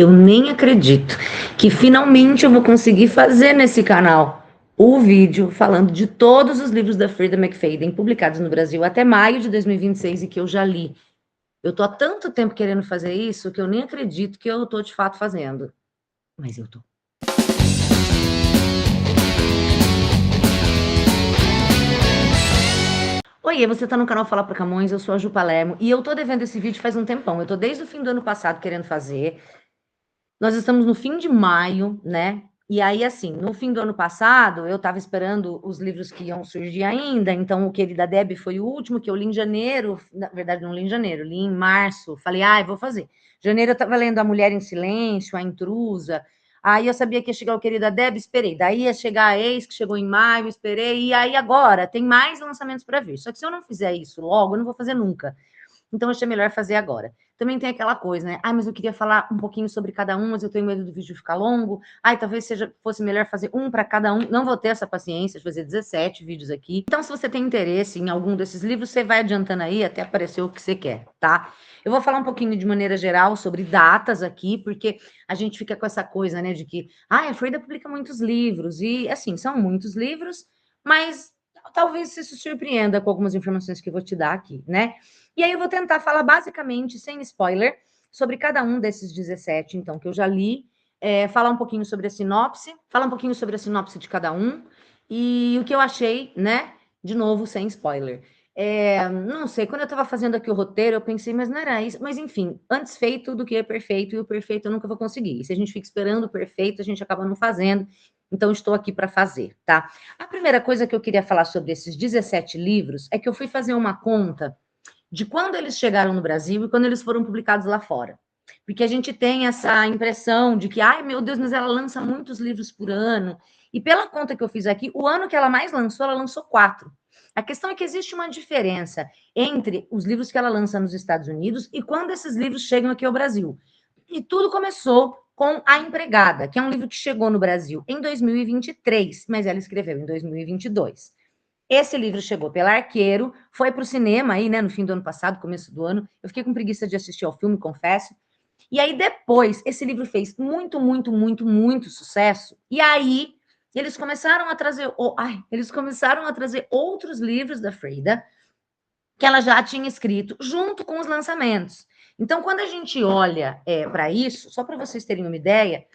Eu nem acredito que finalmente eu vou conseguir fazer nesse canal o vídeo falando de todos os livros da Freida McFadden publicados no Brasil até maio de 2026 e que eu já li. Eu tô há tanto tempo querendo fazer isso que eu nem acredito que eu tô de fato fazendo. Mas eu tô. Oiê, você tá no canal Fala Pra Camões, eu sou a Ju Palermo e eu tô devendo esse vídeo faz um tempão. Eu tô desde o fim do ano passado querendo fazer. Nós estamos no fim de maio, né? E aí, assim, no fim do ano passado, eu estava esperando os livros que iam surgir ainda, então o Querida Deb foi o último que eu li em janeiro, na verdade não li em janeiro, li em março, falei, vou fazer. Janeiro eu estava lendo A Mulher em Silêncio, A Intrusa, aí eu sabia que ia chegar o Querida Deb, esperei, daí ia chegar a Ex, que chegou em maio, esperei, e aí agora tem mais lançamentos para vir, só que se eu não fizer isso logo, eu não vou fazer nunca. Então, eu achei melhor fazer agora. Também tem aquela coisa, né? Mas eu queria falar um pouquinho sobre cada um, mas eu tenho medo do vídeo ficar longo. Talvez fosse melhor fazer um para cada um. Não vou ter essa paciência de fazer 17 vídeos aqui. Então, se você tem interesse em algum desses livros, você vai adiantando aí até aparecer o que você quer, tá? Eu vou falar um pouquinho de maneira geral sobre datas aqui, porque a gente fica com essa coisa, né, de que, a Freida publica muitos livros. E, assim, são muitos livros, mas talvez você se surpreenda com algumas informações que eu vou te dar aqui, né? E aí eu vou tentar falar basicamente, sem spoiler, sobre cada um desses 17, então, que eu já li, falar um pouquinho sobre a sinopse, falar um pouquinho sobre a sinopse de cada um, e o que eu achei, né? De novo, sem spoiler. Não sei, quando eu estava fazendo aqui o roteiro, eu pensei, mas não era isso. Mas, enfim, antes feito do que é perfeito, e o perfeito eu nunca vou conseguir. E se a gente fica esperando o perfeito, a gente acaba não fazendo. Então, estou aqui para fazer, tá? A primeira coisa que eu queria falar sobre esses 17 livros é que eu fui fazer uma conta de quando eles chegaram no Brasil e quando eles foram publicados lá fora. Porque a gente tem essa impressão de que, meu Deus, mas ela lança muitos livros por ano. E pela conta que eu fiz aqui, o ano que ela mais lançou, ela lançou 4. A questão é que existe uma diferença entre os livros que ela lança nos Estados Unidos e quando esses livros chegam aqui ao Brasil. E tudo começou com A Empregada, que é um livro que chegou no Brasil em 2023, mas ela escreveu em 2022. Esse livro chegou pela Arqueiro, foi para o cinema aí, né, no fim do ano passado, começo do ano. Eu fiquei com preguiça de assistir ao filme, confesso. E aí depois, esse livro fez muito, muito, muito, muito sucesso. E aí eles começaram a trazer, outros livros da Freida que ela já tinha escrito junto com os lançamentos. Então, quando a gente olha para isso, só para vocês terem uma ideia,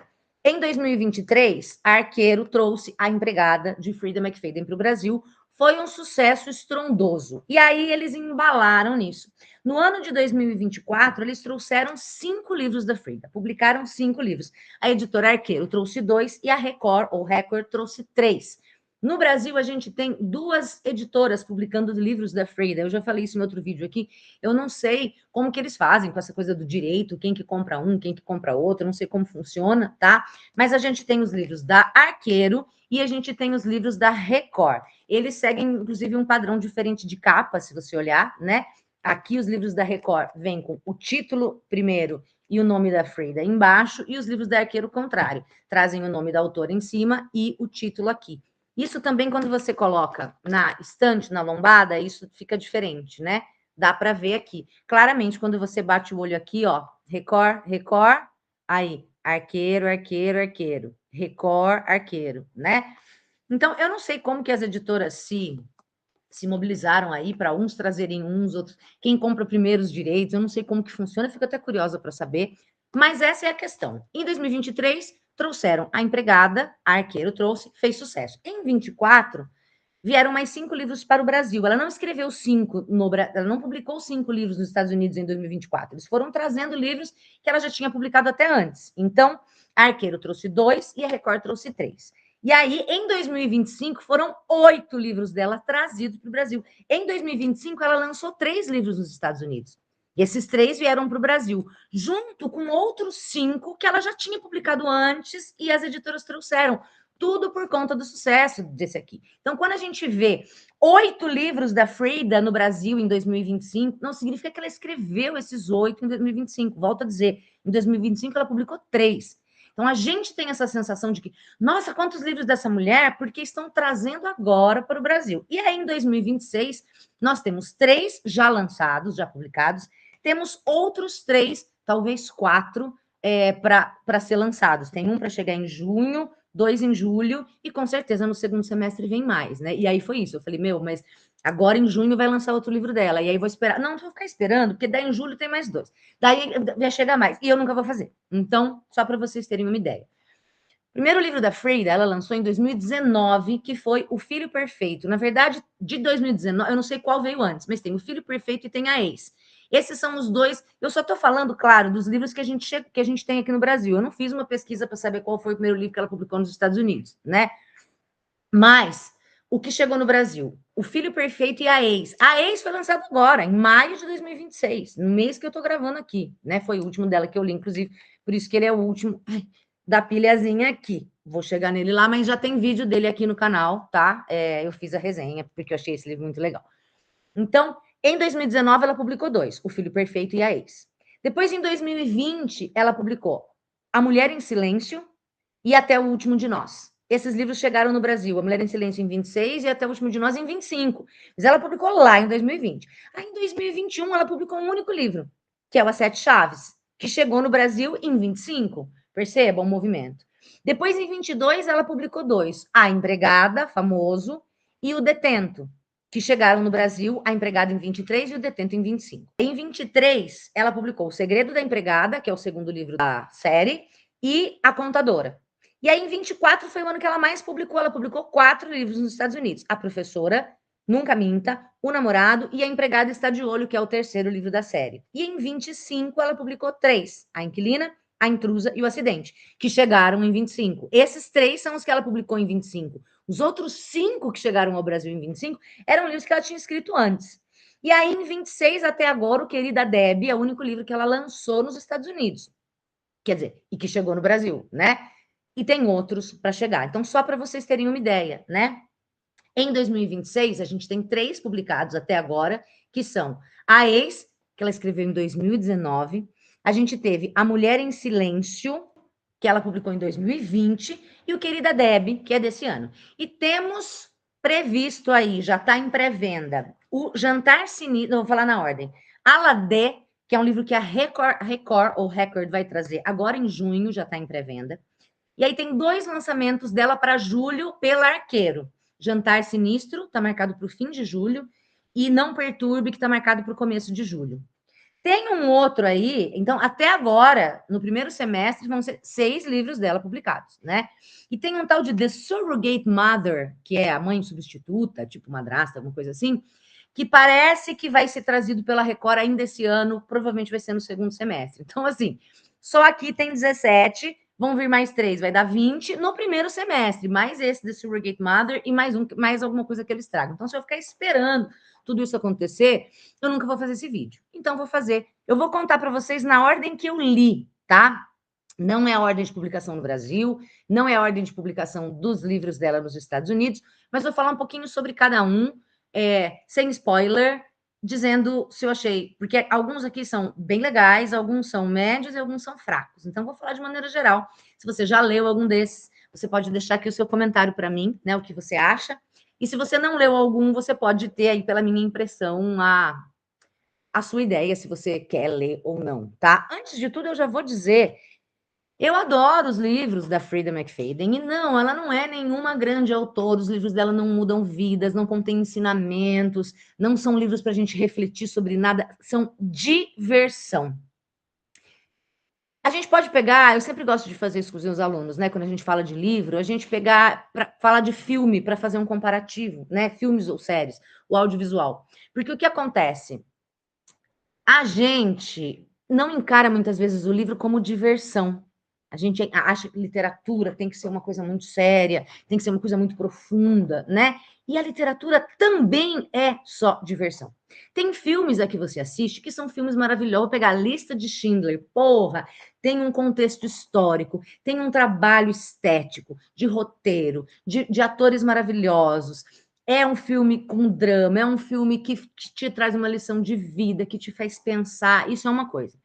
em 2023, a Arqueiro trouxe A Empregada, de Freida McFadden, para o Brasil. Foi um sucesso estrondoso. E aí eles embalaram nisso. No ano de 2024, eles trouxeram 5 livros da Freida, publicaram 5 livros. A editora Arqueiro trouxe 2 e a Record, ou Record, trouxe 3. No Brasil, a gente tem 2 editoras publicando livros da Freida. Eu já falei isso em outro vídeo aqui. Eu não sei como que eles fazem com essa coisa do direito, quem que compra um, quem que compra outro, eu não sei como funciona, tá? Mas a gente tem os livros da Arqueiro e a gente tem os livros da Record. Eles seguem, inclusive, um padrão diferente de capa, se você olhar, né? Aqui os livros da Record vêm com o título primeiro e o nome da Freida embaixo, e os livros da Arqueiro, o contrário, trazem o nome da autora em cima e o título aqui. Isso também, quando você coloca na estante, na lombada, isso fica diferente, né? Dá para ver aqui. Claramente, quando você bate o olho aqui, ó, Record, Record, aí, Arqueiro, Arqueiro, Arqueiro, Record, Arqueiro, né? Então, eu não sei como que as editoras se mobilizaram aí para uns trazerem uns, outros, quem compra primeiro os direitos, eu não sei como que funciona, fico até curiosa para saber, mas essa é a questão. Em 2023, trouxeram A Empregada, a Arqueiro trouxe, fez sucesso. Em 24, vieram mais 5 livros para o Brasil. Ela não escreveu 5 no Brasil, ela não publicou 5 livros nos Estados Unidos em 2024. Eles foram trazendo livros que ela já tinha publicado até antes. Então, a Arqueiro trouxe 2 e a Record trouxe 3. E aí, em 2025, foram 8 livros dela trazidos para o Brasil. Em 2025, ela lançou 3 livros nos Estados Unidos. E esses 3 vieram para o Brasil, junto com outros 5 que ela já tinha publicado antes e as editoras trouxeram. Tudo por conta do sucesso desse aqui. Então, quando a gente vê 8 livros da Freida no Brasil em 2025, não significa que ela escreveu esses 8 em 2025. Volto a dizer, em 2025 ela publicou 3. Então, a gente tem essa sensação de que, nossa, quantos livros dessa mulher, porque estão trazendo agora para o Brasil. E aí, em 2026, nós temos 3 já lançados, já publicados, temos outros 3, talvez 4, para ser lançados. Tem um para chegar em junho, 2 em julho, e com certeza no segundo semestre vem mais, né? E aí foi isso. Eu falei, mas agora em junho vai lançar outro livro dela. E aí vou esperar. Não vou ficar esperando, porque daí em julho tem mais 2. Daí vai chegar mais. E eu nunca vou fazer. Então, só para vocês terem uma ideia. O primeiro livro da Frida, ela lançou em 2019, que foi O Filho Perfeito. Na verdade, de 2019, eu não sei qual veio antes, mas tem O Filho Perfeito e tem A Ex. Esses são os dois. Eu só estou falando, claro, dos livros que a gente tem aqui no Brasil. Eu não fiz uma pesquisa para saber qual foi o primeiro livro que ela publicou nos Estados Unidos, né? Mas o que chegou no Brasil? O Filho Perfeito e A Ex. A Ex foi lançado agora, em maio de 2026, no mês que eu estou gravando aqui, né? Foi o último dela que eu li, inclusive, por isso que ele é o último da pilhazinha aqui. Vou chegar nele lá, mas já tem vídeo dele aqui no canal, tá? Eu fiz a resenha, porque eu achei esse livro muito legal. Então, em 2019, ela publicou 2, O Filho Perfeito e A Ex. Depois, em 2020, ela publicou A Mulher em Silêncio e Até o Último de Nós. Esses livros chegaram no Brasil, A Mulher em Silêncio em 26 e Até o Último de Nós em 25. Mas ela publicou lá em 2020. Aí, em 2021, ela publicou um único livro, que é o As Sete Chaves, que chegou no Brasil em 25. Percebam o movimento. Depois, em 22, ela publicou 2, A Empregada, famoso, e O Detento, que chegaram no Brasil, A Empregada em 23 e O Detento em 25. Em 23, ela publicou O Segredo da Empregada, que é o segundo livro da série, e A Contadora. E aí, em 24, foi o ano que ela mais publicou. Ela publicou 4 livros nos Estados Unidos. A Professora, Nunca Minta, O Namorado e A Empregada Está de Olho, que é o terceiro livro da série. E em 25, ela publicou 3, A Inquilina, A Intrusa e O Acidente, que chegaram em 25. Esses 3 são os que ela publicou em 25. Os outros 5 que chegaram ao Brasil em 25 eram livros que ela tinha escrito antes. E aí, em 26 até agora, o Querida Debbie é o único livro que ela lançou nos Estados Unidos. Quer dizer, e que chegou no Brasil, né? E tem outros para chegar. Então, só para vocês terem uma ideia, né? Em 2026, a gente tem 3 publicados até agora, que são A Ex, que ela escreveu em 2019. A gente teve A Mulher em Silêncio, que ela publicou em 2020, e o Querida Deb, que é desse ano. E temos previsto aí, já está em pré-venda, o Jantar Sinistro, vou falar na ordem, Aladé, que é um livro que a Record vai trazer agora em junho, já está em pré-venda. E aí tem 2 lançamentos dela para julho pela Arqueiro. Jantar Sinistro, está marcado para o fim de julho, e Não Perturbe, que está marcado para o começo de julho. Tem um outro aí, então, até agora, no primeiro semestre, vão ser 6 livros dela publicados, né? E tem um tal de The Surrogate Mother, que é a mãe substituta, tipo madrasta, alguma coisa assim, que parece que vai ser trazido pela Record ainda esse ano, provavelmente vai ser no segundo semestre. Então, assim, só aqui tem 17, vão vir mais 3, vai dar 20 no primeiro semestre, mais esse The Surrogate Mother e mais alguma coisa que eles tragam. Então, se eu ficar esperando tudo isso acontecer, eu nunca vou fazer esse vídeo. Então, vou fazer. Eu vou contar para vocês na ordem que eu li, tá? Não é a ordem de publicação no Brasil, não é a ordem de publicação dos livros dela nos Estados Unidos, mas vou falar um pouquinho sobre cada um, sem spoiler, dizendo se eu achei, porque alguns aqui são bem legais, alguns são médios e alguns são fracos. Então, vou falar de maneira geral. Se você já leu algum desses, você pode deixar aqui o seu comentário para mim, né? O que você acha. E se você não leu algum, você pode ter aí, pela minha impressão, a sua ideia, se você quer ler ou não, tá? Antes de tudo, eu já vou dizer, eu adoro os livros da Frida McFadden, e não, ela não é nenhuma grande autora, os livros dela não mudam vidas, não contêm ensinamentos, não são livros para a gente refletir sobre nada, são diversão. A gente pode pegar, eu sempre gosto de fazer isso com os meus alunos, né? Quando a gente fala de livro, a gente pegar para falar de filme, para fazer um comparativo, né? Filmes ou séries, o audiovisual. Porque o que acontece? A gente não encara muitas vezes o livro como diversão. A gente acha que literatura tem que ser uma coisa muito séria, tem que ser uma coisa muito profunda, né? E a literatura também é só diversão. Tem filmes aqui que você assiste que são filmes maravilhosos. Vou pegar a lista de Schindler, porra, tem um contexto histórico, tem um trabalho estético, de roteiro, de atores maravilhosos. É um filme com drama, é um filme que te traz uma lição de vida, que te faz pensar. Isso é uma coisa.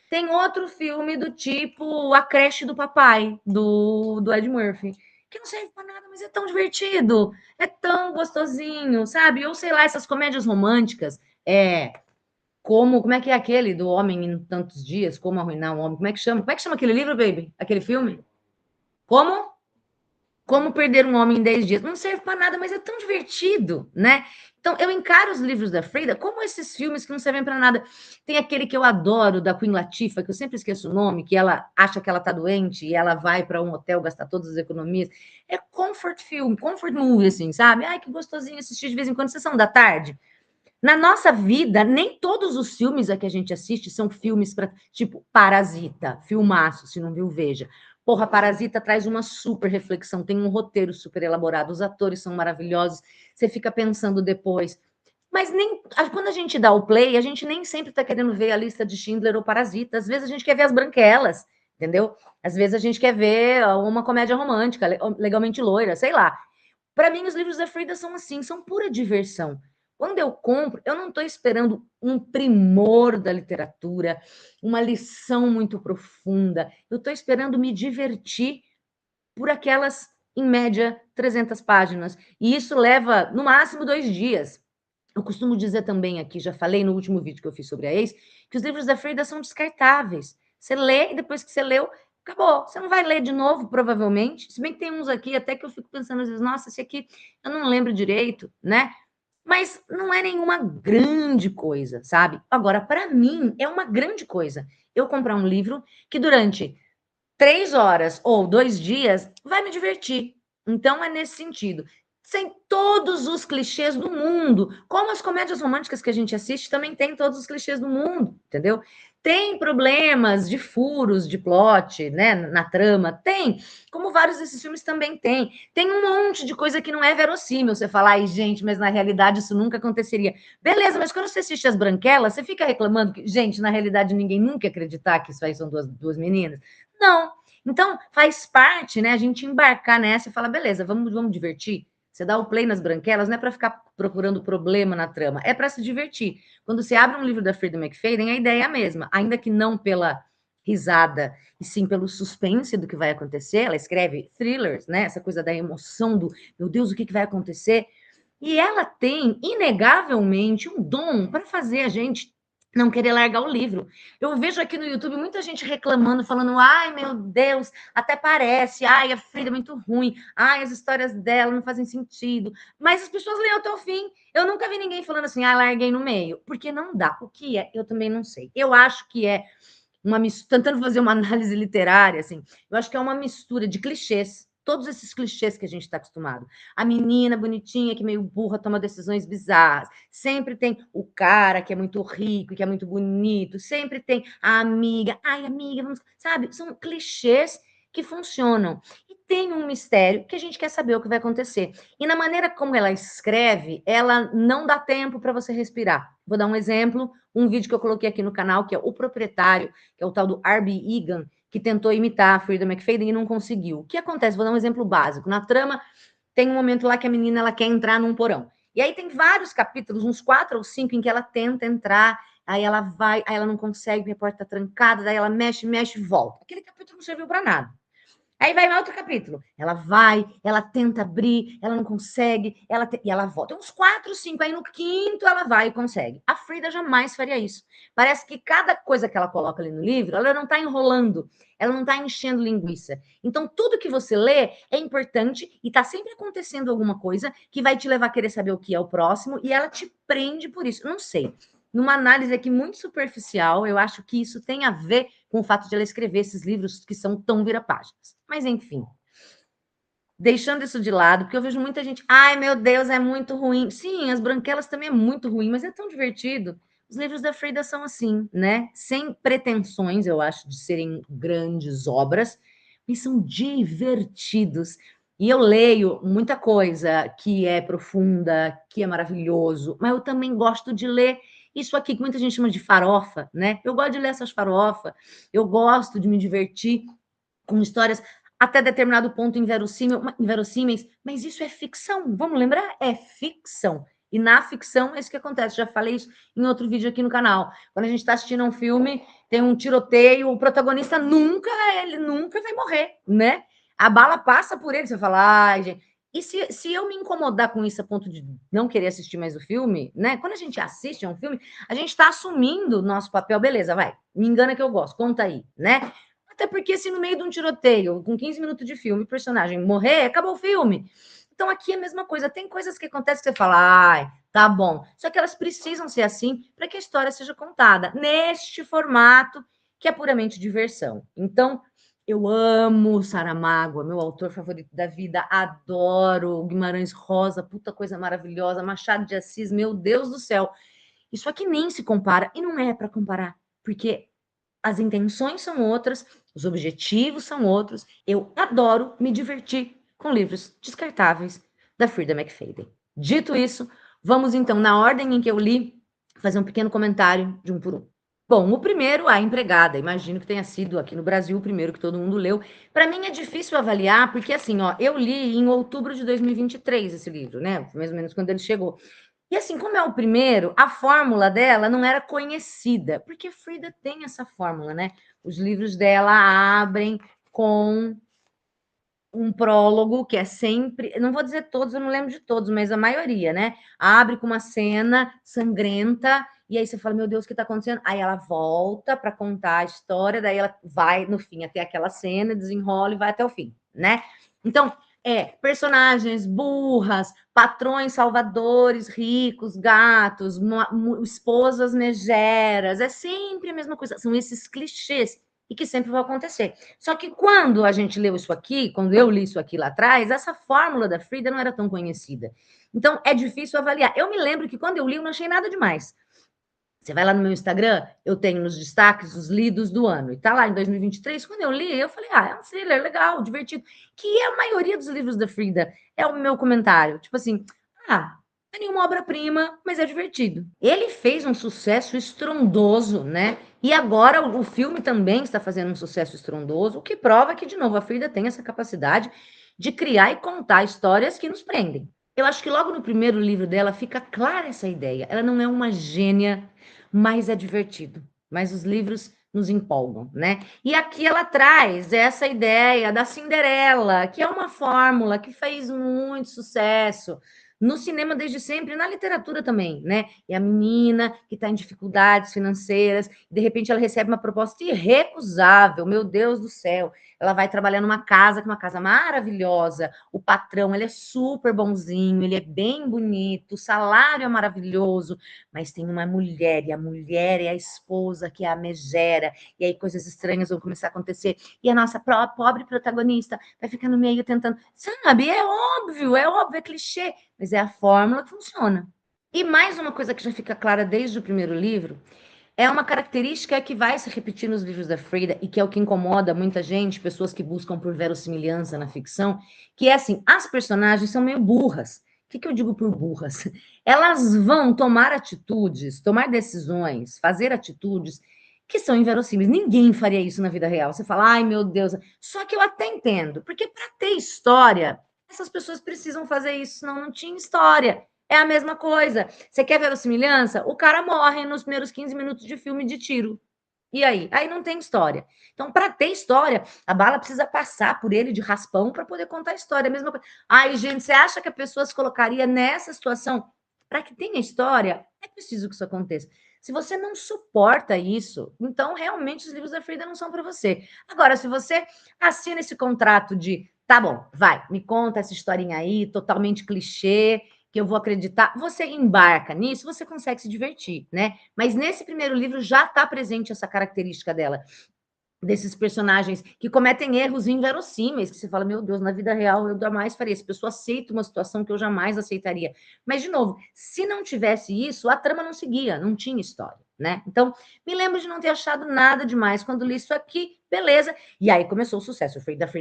Tem outro filme do tipo A Creche do Papai, do Ed Murphy, que não serve para nada, mas é tão divertido, é tão gostosinho, sabe? Ou sei lá, essas comédias românticas, como é que é aquele do Homem em Tantos Dias? Como Arruinar um Homem? Como é que chama? Como é que chama aquele livro, baby? Aquele filme? Como? Como Perder um Homem em 10 Dias. Não serve para nada, mas é tão divertido, né? Então, eu encaro os livros da Frida como esses filmes que não servem para nada. Tem aquele que eu adoro, da Queen Latifah, que eu sempre esqueço o nome, que ela acha que ela está doente e ela vai para um hotel gastar todas as economias. É comfort film, comfort movie, assim, sabe? Ai, que gostosinho assistir de vez em quando, sessão da tarde. Na nossa vida, nem todos os filmes a que a gente assiste são filmes para, tipo, Parasita, filmaço, se não viu, veja. Porra, Parasita traz uma super reflexão, tem um roteiro super elaborado, os atores são maravilhosos, você fica pensando depois. Mas nem quando a gente dá o play, a gente nem sempre está querendo ver a lista de Schindler ou Parasita. Às vezes a gente quer ver as branquelas, entendeu? Às vezes a gente quer ver uma comédia romântica, legalmente loira, sei lá. Para mim, os livros da Frida são assim, são pura diversão. Quando eu compro, eu não estou esperando um primor da literatura, uma lição muito profunda. Eu estou esperando me divertir por aquelas, em média, 300 páginas. E isso leva, no máximo, 2 dias. Eu costumo dizer também aqui, já falei no último vídeo que eu fiz sobre a ex, que os livros da Frida são descartáveis. Você lê e depois que você leu, acabou. Você não vai ler de novo, provavelmente. Se bem que tem uns aqui até que eu fico pensando às vezes, nossa, esse aqui eu não lembro direito, né? Mas não é nenhuma grande coisa, sabe? Agora, para mim, é uma grande coisa eu comprar um livro que durante 3 horas ou 2 dias vai me divertir. Então, é nesse sentido. Sem todos os clichês do mundo. Como as comédias românticas que a gente assiste também tem todos os clichês do mundo, entendeu? Tem problemas de furos de plot, né, na trama, tem, como vários desses filmes também tem. Tem um monte de coisa que não é verossímil. Você fala, ai, gente, mas na realidade isso nunca aconteceria. Beleza, mas quando você assiste As Branquelas, você fica reclamando que, gente, na realidade ninguém nunca ia acreditar que isso aí são duas meninas. Não. Então, faz parte, né, a gente embarcar nessa e falar, beleza, vamos divertir. Você dá o play nas branquelas, não é para ficar procurando problema na trama, é para se divertir. Quando você abre um livro da Freida McFadden, a ideia é a mesma, ainda que não pela risada, e sim pelo suspense do que vai acontecer. Ela escreve thrillers, né? Essa coisa da emoção do, meu Deus, o que vai acontecer? E ela tem, inegavelmente, um dom para fazer a gente não querer largar o livro. Eu vejo aqui no YouTube muita gente reclamando, falando, ai, meu Deus, até parece, ai, a Frida é muito ruim, ai, as histórias dela não fazem sentido. Mas as pessoas leem até o fim. Eu nunca vi ninguém falando assim, ai, larguei no meio. Porque não dá. O que é? Eu também não sei. Eu acho que é uma mistura, tentando fazer uma análise literária, assim, eu acho que é uma mistura de clichês, todos esses clichês que a gente está acostumado. A menina bonitinha, que meio burra, toma decisões bizarras. Sempre tem o cara que é muito rico, que é muito bonito. Sempre tem a amiga. Ai, amiga, vamos... sabe? São clichês que funcionam. E tem um mistério que a gente quer saber o que vai acontecer. E na maneira como ela escreve, ela não dá tempo para você respirar. Vou dar um exemplo, um vídeo que eu coloquei aqui no canal, que é O Proprietário, que é o tal do R.B. Egan, que tentou imitar a Freida McFadden e não conseguiu. O que acontece? Vou dar um exemplo básico. Na trama, tem um momento lá que a menina ela quer entrar num porão. E aí tem vários capítulos, uns 4 ou 5, em que ela tenta entrar, aí ela vai, aí ela não consegue, a porta tá trancada, daí ela mexe, mexe e volta. Aquele capítulo não serviu para nada. Aí vai outro capítulo. Ela vai, ela tenta abrir, ela não consegue, e ela volta. Uns 4, 5. Aí no quinto ela vai e consegue. A Frida jamais faria isso. Parece que cada coisa que ela coloca ali no livro, ela não está enrolando, ela não está enchendo linguiça. Então, tudo que você lê é importante e está sempre acontecendo alguma coisa que vai te levar a querer saber o que é o próximo e ela te prende por isso. Não sei. Numa análise aqui muito superficial, eu acho que isso tem a ver com o fato de ela escrever esses livros que são tão vira-páginas. Mas, enfim, deixando isso de lado, porque eu vejo muita gente, ai, meu Deus, é muito ruim. Sim, As Branquelas também é muito ruim, mas é tão divertido. Os livros da Frida são assim, né? Sem pretensões, eu acho, de serem grandes obras, mas são divertidos. E eu leio muita coisa que é profunda, que é maravilhoso, mas eu também gosto de ler isso aqui que muita gente chama de farofa, né? Eu gosto de ler essas farofas, eu gosto de me divertir com histórias até determinado ponto inverossímeis, mas isso é ficção, vamos lembrar? É ficção. E na ficção é isso que acontece. Já falei isso em outro vídeo aqui no canal. Quando a gente está assistindo um filme, tem um tiroteio, o protagonista ele nunca vai morrer, né? A bala passa por ele, você fala, ai, gente. E se eu me incomodar com isso a ponto de não querer assistir mais o filme, né? Quando a gente assiste a um filme, a gente está assumindo o nosso papel, beleza, vai, me engana que eu gosto, conta aí, né? Até porque se no meio de um tiroteio, com 15 minutos de filme, o personagem morrer, acabou o filme. Então aqui é a mesma coisa, tem coisas que acontecem que você fala, ai, tá bom. Só que elas precisam ser assim para que a história seja contada neste formato que é puramente diversão. Então, eu amo Saramago, é meu autor favorito da vida, adoro Guimarães Rosa, puta coisa maravilhosa, Machado de Assis, meu Deus do céu. Isso aqui nem se compara, e não é para comparar, porque as intenções são outras, os objetivos são outros. Eu adoro me divertir com livros descartáveis da Frida McFadden. Dito isso, vamos então, na ordem em que eu li, fazer um pequeno comentário de um por um. Bom, o primeiro, A Empregada. Imagino que tenha sido aqui no Brasil o primeiro que todo mundo leu. Para mim é difícil avaliar, porque assim, ó, eu li em outubro de 2023 esse livro, né? Mais ou menos quando ele chegou. E assim, como é o primeiro, a fórmula dela não era conhecida, porque Frida tem essa fórmula, né? Os livros dela abrem com um prólogo que é sempre, não vou dizer todos, eu não lembro de todos, mas a maioria, né? Abre com uma cena sangrenta e aí você fala, meu Deus, o que está acontecendo? Aí ela volta para contar a história, daí ela vai no fim até aquela cena, desenrola e vai até o fim, né? Então, personagens burras, patrões salvadores, ricos, gatos, esposas megeras, é sempre a mesma coisa, são esses clichês e que sempre vão acontecer. Só que quando a gente leu isso aqui, quando eu li isso aqui lá atrás, essa fórmula da Frida não era tão conhecida. Então, é difícil avaliar. Eu me lembro que quando eu li, eu não achei nada demais. Você vai lá no meu Instagram, eu tenho nos destaques os lidos do ano. E tá lá em 2023. Quando eu li, eu falei, é um thriller legal, divertido. Que é a maioria dos livros da Frida. É o meu comentário. Tipo assim, não é nenhuma obra-prima, mas é divertido. Ele fez um sucesso estrondoso, né? E agora o filme também está fazendo um sucesso estrondoso, o que prova que, de novo, a Frida tem essa capacidade de criar e contar histórias que nos prendem. Eu acho que logo no primeiro livro dela fica clara essa ideia. Ela não é uma gênia, mas é divertido. Mas os livros nos empolgam, né? E aqui ela traz essa ideia da Cinderela, que é uma fórmula que fez muito sucesso no cinema desde sempre, na literatura também, né? E a menina que está em dificuldades financeiras, de repente ela recebe uma proposta irrecusável, meu Deus do céu. Ela vai trabalhar numa casa, que é uma casa maravilhosa. O patrão, ele é super bonzinho, ele é bem bonito, o salário é maravilhoso, mas tem uma mulher, e a mulher é a esposa, que é a megera, e aí coisas estranhas vão começar a acontecer. E a nossa pobre protagonista vai ficar no meio tentando, sabe? É óbvio, é clichê, mas é a fórmula que funciona. E mais uma coisa que já fica clara desde o primeiro livro é uma característica que vai se repetir nos livros da Frida e que é o que incomoda muita gente, pessoas que buscam por verossimilhança na ficção, que é assim, as personagens são meio burras. O que eu digo por burras? Elas vão tomar atitudes, tomar decisões, fazer atitudes que são inverossímeis. Ninguém faria isso na vida real. Você fala, ai meu Deus. Só que eu até entendo, porque para ter história, essas pessoas precisam fazer isso, senão não tinha história. É a mesma coisa. Você quer verossimilhança? O cara morre nos primeiros 15 minutos de filme de tiro. E aí? Aí não tem história. Então, para ter história, a bala precisa passar por ele de raspão para poder contar a história. A mesma coisa. Ai, gente, você acha que a pessoa se colocaria nessa situação? Para que tenha história, é preciso que isso aconteça. Se você não suporta isso, então realmente os livros da Frida não são para você. Agora, se você assina esse contrato de, tá bom, vai, me conta essa historinha aí, totalmente clichê, que eu vou acreditar, você embarca nisso, você consegue se divertir, né? Mas nesse primeiro livro já está presente essa característica dela, desses personagens que cometem erros inverossímeis, que você fala, meu Deus, na vida real eu jamais faria. Essa pessoa aceita uma situação que eu jamais aceitaria. Mas, de novo, se não tivesse isso, a trama não seguia, não tinha história, né? Então, me lembro de não ter achado nada demais quando li isso aqui, beleza. E aí começou o sucesso, Frida.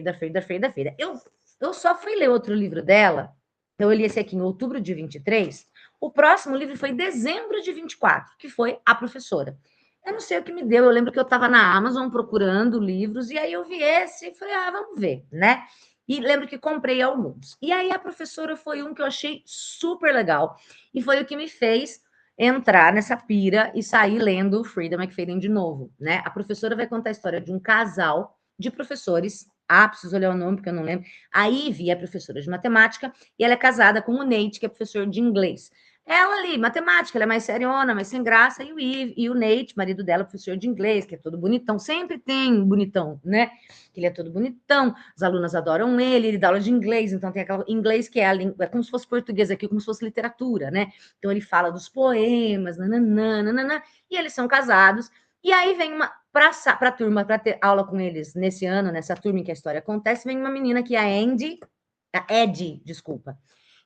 Eu só fui ler outro livro dela, então eu li esse aqui em outubro de 23, o próximo livro foi em dezembro de 24, que foi A Professora. Eu não sei o que me deu. Eu lembro que eu estava na Amazon procurando livros, e aí eu vi esse e falei, vamos ver, né? E lembro que comprei alguns. E aí a professora foi um que eu achei super legal. E foi o que me fez entrar nessa pira e sair lendo Frida McFadden de novo, né? A professora vai contar a história de um casal de professores preciso olhar o nome, porque eu não lembro. A Ivy é professora de matemática e ela é casada com o Nate, que é professor de inglês. Ela ali, matemática, ela é mais seriona, mais sem graça, e o Nate, marido dela, professor de inglês, que é todo bonitão, sempre tem bonitão, né? Ele é todo bonitão, as alunas adoram ele dá aula de inglês, então tem aquela inglês que é a língua, é como se fosse português aqui, como se fosse literatura, né? Então ele fala dos poemas, nananã, nananã, e eles são casados, e aí vem uma, para a turma, para ter aula com eles nesse ano, nessa turma em que a história acontece, vem uma menina que é a Ed, desculpa,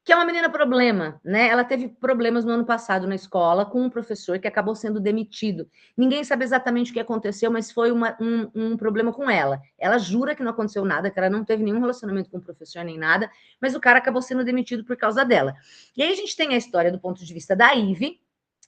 que é uma menina problema, né? Ela teve problemas no ano passado na escola com um professor que acabou sendo demitido. Ninguém sabe exatamente o que aconteceu, mas foi um problema com ela. Ela jura que não aconteceu nada, que ela não teve nenhum relacionamento com o professor nem nada, mas o cara acabou sendo demitido por causa dela. E aí a gente tem a história do ponto de vista da Ivy,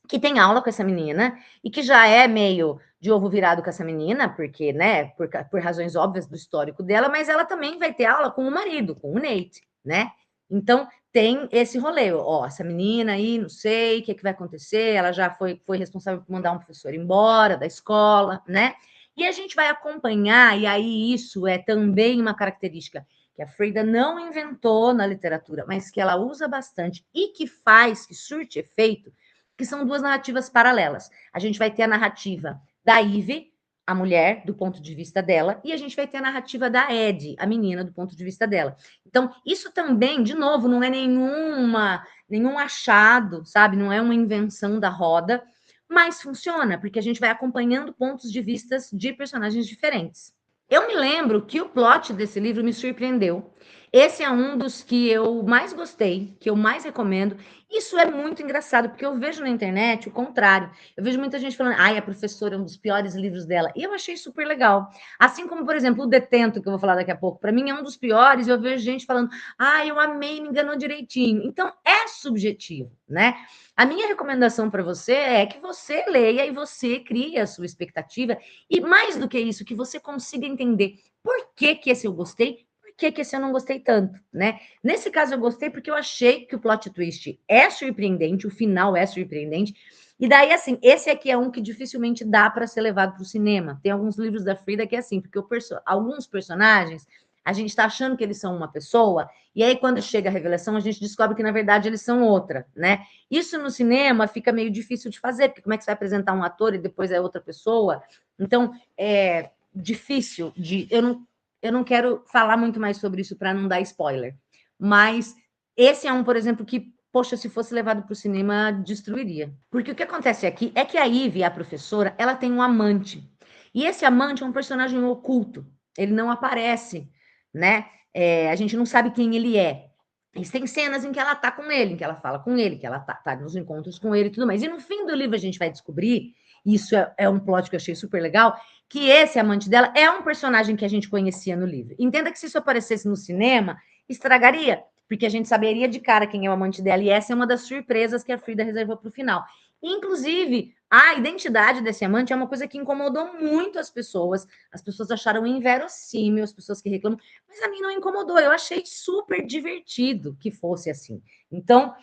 que tem aula com essa menina e que já é meio de ovo virado com essa menina, porque, né, por razões óbvias do histórico dela, mas ela também vai ter aula com o marido, com o Nate, né? Então, tem esse rolê, ó, essa menina aí, não sei o que, é que vai acontecer, ela já foi responsável por mandar um professor embora da escola, né? E a gente vai acompanhar, e aí isso é também uma característica que a Frida não inventou na literatura, mas que ela usa bastante e que faz, que surte efeito, que são duas narrativas paralelas. A gente vai ter a narrativa da Ivy, a mulher, do ponto de vista dela, e a gente vai ter a narrativa da Ed, a menina, do ponto de vista dela. Então, isso também, de novo, não é nenhum achado, sabe? Não é uma invenção da roda, mas funciona, porque a gente vai acompanhando pontos de vista de personagens diferentes. Eu me lembro que o plot desse livro me surpreendeu. Esse é um dos que eu mais gostei, que eu mais recomendo. Isso é muito engraçado, porque eu vejo na internet o contrário. Eu vejo muita gente falando, ai, a professora é um dos piores livros dela. E eu achei super legal. Assim como, por exemplo, o Detento, que eu vou falar daqui a pouco, para mim é um dos piores, e eu vejo gente falando, ai, eu amei, me enganou direitinho. Então, é subjetivo, né? A minha recomendação para você é que você leia e você crie a sua expectativa, e mais do que isso, que você consiga entender por que, que esse eu gostei, por que, que esse eu não gostei tanto, né? Nesse caso, eu gostei porque eu achei que o plot twist é surpreendente, o final é surpreendente. E daí, assim, esse aqui é um que dificilmente dá para ser levado para o cinema. Tem alguns livros da Frida que é assim, porque alguns personagens, a gente está achando que eles são uma pessoa, e aí quando chega a revelação, a gente descobre que, na verdade, eles são outra, né? Isso no cinema fica meio difícil de fazer, porque como é que você vai apresentar um ator e depois é outra pessoa? Então, é difícil de... Eu não quero falar muito mais sobre isso para não dar spoiler, mas esse é um, por exemplo, que, poxa, se fosse levado para o cinema, destruiria. Porque o que acontece aqui é que a Ivy, a professora, ela tem um amante. E esse amante é um personagem oculto. Ele não aparece, né? A gente não sabe quem ele é. Mas tem cenas em que ela tá com ele, em que ela fala com ele, que ela tá nos encontros com ele e tudo mais. E no fim do livro a gente vai descobrir, e isso é um plot que eu achei super legal, que esse amante dela é um personagem que a gente conhecia no livro. Entenda que se isso aparecesse no cinema, estragaria, porque a gente saberia de cara quem é o amante dela, e essa é uma das surpresas que a Frida reservou para o final. Inclusive, a identidade desse amante é uma coisa que incomodou muito as pessoas acharam inverossímil, as pessoas que reclamam, mas a mim não incomodou, eu achei super divertido que fosse assim. Então,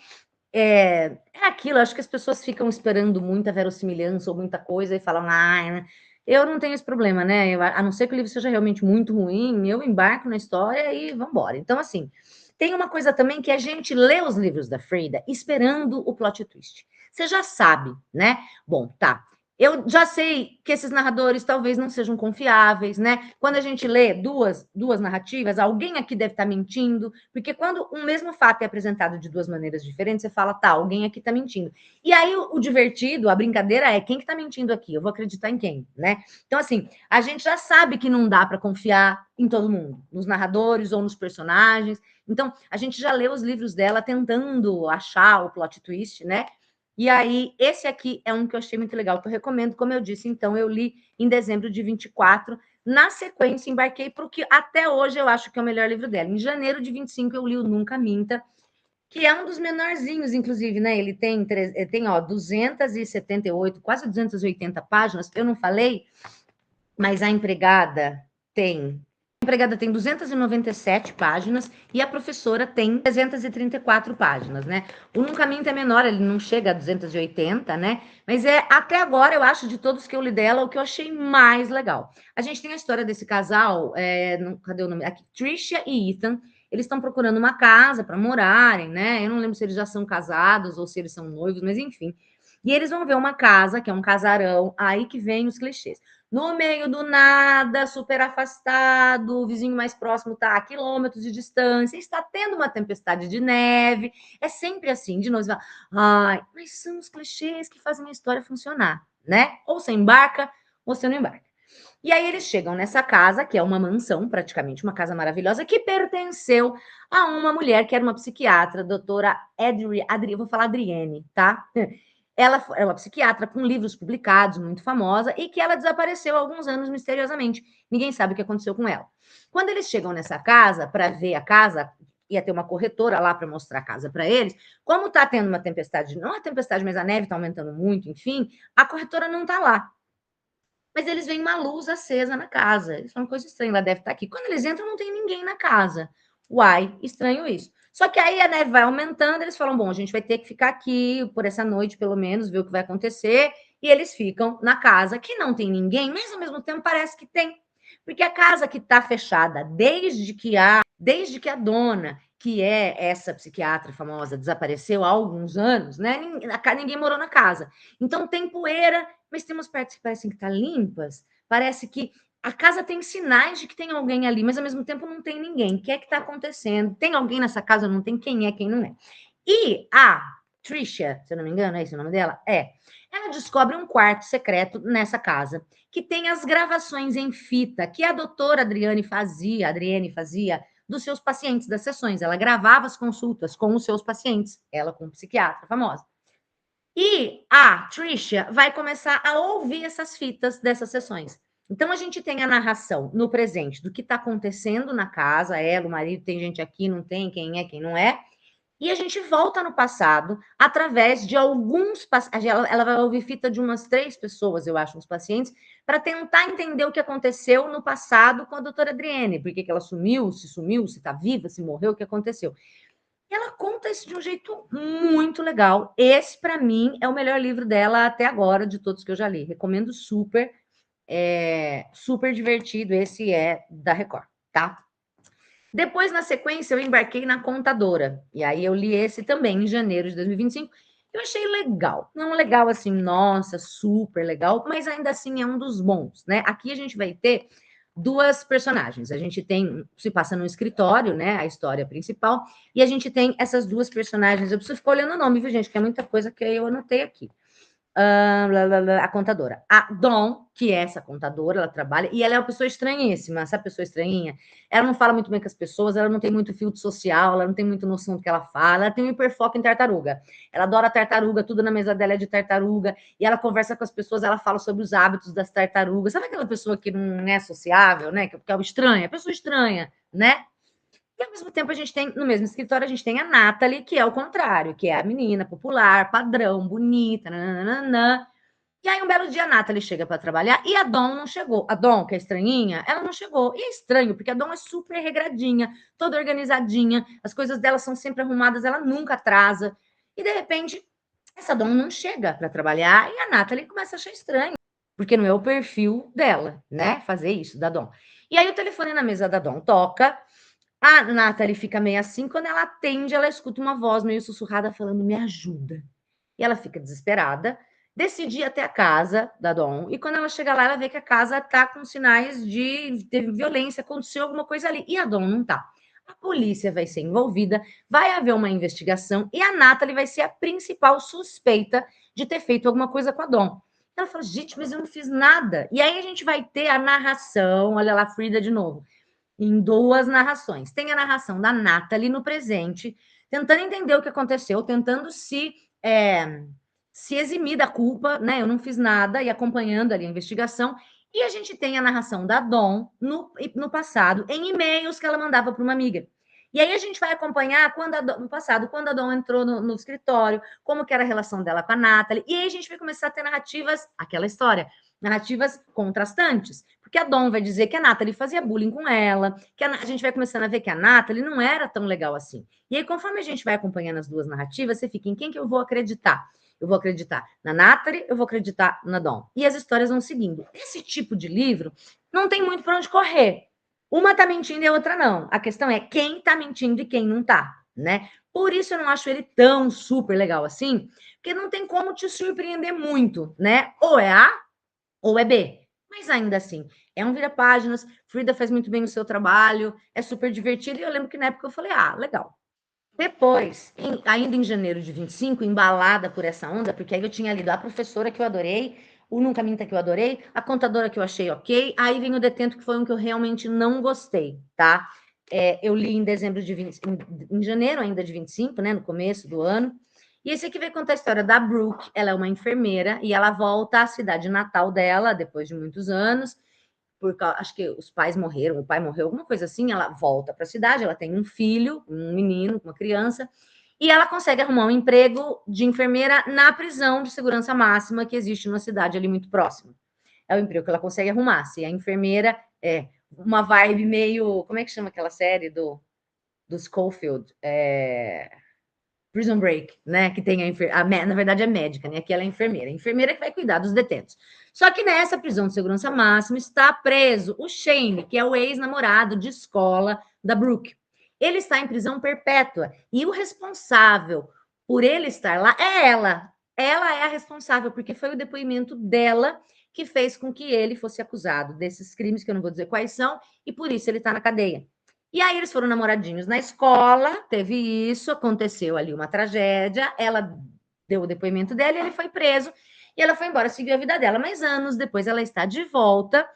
é aquilo, acho que as pessoas ficam esperando muita verossimilhança ou muita coisa e falam, né? Eu não tenho esse problema, né? A não ser que o livro seja realmente muito ruim, eu embarco na história e vamos embora. Então, assim, tem uma coisa também que a gente lê os livros da Frida esperando o plot twist. Você já sabe, né? Bom, tá. Eu já sei que esses narradores talvez não sejam confiáveis, né? Quando a gente lê duas narrativas, alguém aqui deve estar mentindo, porque quando um mesmo fato é apresentado de duas maneiras diferentes, você fala, tá, alguém aqui está mentindo. E aí o divertido, a brincadeira é quem que está mentindo aqui? Eu vou acreditar em quem, né? Então, assim, a gente já sabe que não dá para confiar em todo mundo, nos narradores ou nos personagens. Então, a gente já lê os livros dela tentando achar o plot twist, né? E aí, esse aqui é um que eu achei muito legal, que eu recomendo, como eu disse, então, eu li em dezembro de 24. Na sequência, embarquei para o que até hoje eu acho que é o melhor livro dela. Em janeiro de 25, eu li o Nunca Minta, que é um dos menorzinhos, inclusive, né? Ele tem 278, quase 280 páginas. Eu não falei, mas a empregada tem empregada tem 297 páginas e a professora tem 334 páginas, né? O Num Caminho é menor, ele não chega a 280, né? Mas até agora, eu acho, de todos que eu li dela, o que eu achei mais legal. A gente tem a história desse casal, cadê o nome? Aqui, Trisha e Ethan. Eles estão procurando uma casa para morarem, né? Eu não lembro se eles já são casados ou se eles são noivos, mas enfim. E eles vão ver uma casa, que é um casarão, aí que vem os clichês. No meio do nada, super afastado, o vizinho mais próximo está a quilômetros de distância, está tendo uma tempestade de neve. É sempre assim, de novo, você fala, ai, mas são os clichês que fazem a história funcionar, né? Ou você embarca, ou você não embarca. E aí eles chegam nessa casa, que é uma mansão, praticamente, uma casa maravilhosa, que pertenceu a uma mulher que era uma psiquiatra, doutora vou falar Adrienne, tá? Ela é uma psiquiatra com livros publicados, muito famosa, e que ela desapareceu há alguns anos misteriosamente. Ninguém sabe o que aconteceu com ela. Quando eles chegam nessa casa, para ver a casa, ia ter uma corretora lá para mostrar a casa para eles, como está tendo uma tempestade, não a tempestade, mas a neve está aumentando muito, enfim, a corretora não está lá. Mas eles veem uma luz acesa na casa. Eles falam, coisa estranha, ela deve estar aqui. Quando eles entram, não tem ninguém na casa. Uai, estranho isso. Só que aí a neve vai aumentando, eles falam, bom, a gente vai ter que ficar aqui por essa noite, pelo menos, ver o que vai acontecer. E eles ficam na casa, que não tem ninguém, mas ao mesmo tempo parece que tem. Porque a casa que está fechada desde que a dona, que é essa psiquiatra famosa, desapareceu há alguns anos, né? Ninguém morou na casa. Então tem poeira, mas tem umas partes que parecem que estão limpas. Parece que a casa tem sinais de que tem alguém ali, mas ao mesmo tempo não tem ninguém. O que é que está acontecendo? Tem alguém nessa casa? Não tem quem é, quem não é. E a Trisha, se eu não me engano, é esse o nome dela? Ela descobre um quarto secreto nessa casa que tem as gravações em fita que a doutora Adriane fazia dos seus pacientes das sessões. Ela gravava as consultas com os seus pacientes, ela como psiquiatra famosa. E a Trisha vai começar a ouvir essas fitas dessas sessões. Então a gente tem a narração no presente do que está acontecendo na casa, ela, o marido, tem gente aqui, não tem, quem é, quem não é. E a gente volta no passado através de alguns ela vai ouvir fita de umas 3 pessoas, eu acho, uns pacientes, para tentar entender o que aconteceu no passado com a doutora Adrienne, por que ela sumiu, se está viva, se morreu, o que aconteceu. E ela conta isso de um jeito muito legal. Esse, para mim, é o melhor livro dela até agora, de todos que eu já li. Recomendo super, super divertido. Esse é da Record, tá? Depois, na sequência, eu embarquei na Contadora. E aí eu li esse também, em janeiro de 2025. Eu achei legal. Não legal assim, nossa, super legal, mas ainda assim é um dos bons, né? Aqui a gente vai ter 2 personagens. A gente se passa no escritório, né? A história principal. E a gente tem essas 2 personagens. Eu preciso ficar olhando o nome, viu, gente? Que é muita coisa que eu anotei aqui. A contadora. A Dawn, que é essa contadora, ela trabalha, e ela é uma pessoa estranhíssima, essa pessoa estranhinha. Ela não fala muito bem com as pessoas, ela não tem muito filtro social, ela não tem muita noção do que ela fala, ela tem um hiperfoco em tartaruga. Ela adora tartaruga, tudo na mesa dela é de tartaruga, e ela conversa com as pessoas, ela fala sobre os hábitos das tartarugas. Sabe aquela pessoa que não é sociável, né? Que é estranha, pessoa estranha, né? E ao mesmo tempo a gente tem, no mesmo escritório, a gente tem a Natalie, que é o contrário, que é a menina popular, padrão, bonita, nananana. E aí um belo dia a Natalie chega para trabalhar e a Dawn não chegou. A Dawn, que é estranhinha, ela não chegou. E é estranho, porque a Dawn é super regradinha, toda organizadinha, as coisas dela são sempre arrumadas, ela nunca atrasa. E de repente, essa Dawn não chega para trabalhar e a Natalie começa a achar estranho, porque não é o perfil dela, né? Fazer isso da Dawn. E aí o telefone na mesa da Dawn toca. A Nathalie fica meio assim, quando ela atende, ela escuta uma voz meio sussurrada falando, me ajuda. E ela fica desesperada, decide ir até a casa da Dawn, e quando ela chega lá, ela vê que a casa está com sinais de violência, aconteceu alguma coisa ali, e a Dawn não está. A polícia vai ser envolvida, vai haver uma investigação, e a Nathalie vai ser a principal suspeita de ter feito alguma coisa com a Dawn. Ela fala, gente, mas eu não fiz nada. E aí a gente vai ter a narração, olha lá, Frida de novo, em 2 narrações. Tem a narração da Natalie no presente, tentando entender o que aconteceu, tentando se eximir da culpa, né? Eu não fiz nada, e acompanhando ali a investigação. E a gente tem a narração da Dawn no passado, em e-mails que ela mandava para uma amiga. E aí a gente vai acompanhar no passado, quando a Dawn entrou no escritório, como que era a relação dela com a Natalie, e aí a gente vai começar a ter narrativas, aquela história, narrativas contrastantes. Porque a Dawn vai dizer que a Natalie fazia bullying com ela, que a gente vai começando a ver que a Natalie não era tão legal assim. E aí, conforme a gente vai acompanhando as duas narrativas, você fica em quem que eu vou acreditar? Eu vou acreditar na Natalie, eu vou acreditar na Dawn. E as histórias vão seguindo. Esse tipo de livro não tem muito para onde correr. Uma tá mentindo e a outra não. A questão é quem tá mentindo e quem não tá, né? Por isso eu não acho ele tão super legal assim, porque não tem como te surpreender muito, né? Ou é A ou é B. Mas ainda assim, é um vira-páginas, Frida faz muito bem o seu trabalho, é super divertido, e eu lembro que na época eu falei, legal. Depois, ainda em janeiro de 25, embalada por essa onda, porque aí eu tinha lido A Professora, que eu adorei, o Nunca Minta, que eu adorei, A Contadora, que eu achei ok, aí vem o Detento, que foi um que eu realmente não gostei, tá? Eu li em dezembro de 20, em janeiro ainda de 25, né, no começo do ano, e esse aqui vai contar a história da Brooke, ela é uma enfermeira, e ela volta à cidade natal dela, depois de muitos anos, porque acho que os pais morreram, o pai morreu, alguma coisa assim, ela volta para a cidade, ela tem um filho, um menino, uma criança, e ela consegue arrumar um emprego de enfermeira na prisão de segurança máxima que existe numa cidade ali muito próxima. É o emprego que ela consegue arrumar. Se a enfermeira é uma vibe meio. Como é que chama aquela série do Schofield? Prison Break, né? Que tem na verdade é médica, né? Que ela é enfermeira. A enfermeira que vai cuidar dos detentos. Só que nessa prisão de segurança máxima está preso o Shane, que é o ex-namorado de escola da Brooke. Ele está em prisão perpétua e o responsável por ele estar lá é ela. Ela é a responsável, porque foi o depoimento dela que fez com que ele fosse acusado desses crimes, que eu não vou dizer quais são, e por isso ele está na cadeia. E aí eles foram namoradinhos na escola, teve isso, aconteceu ali uma tragédia, ela deu o depoimento dela e ele foi preso, e ela foi embora, seguiu a vida dela, mas anos depois ela está de volta,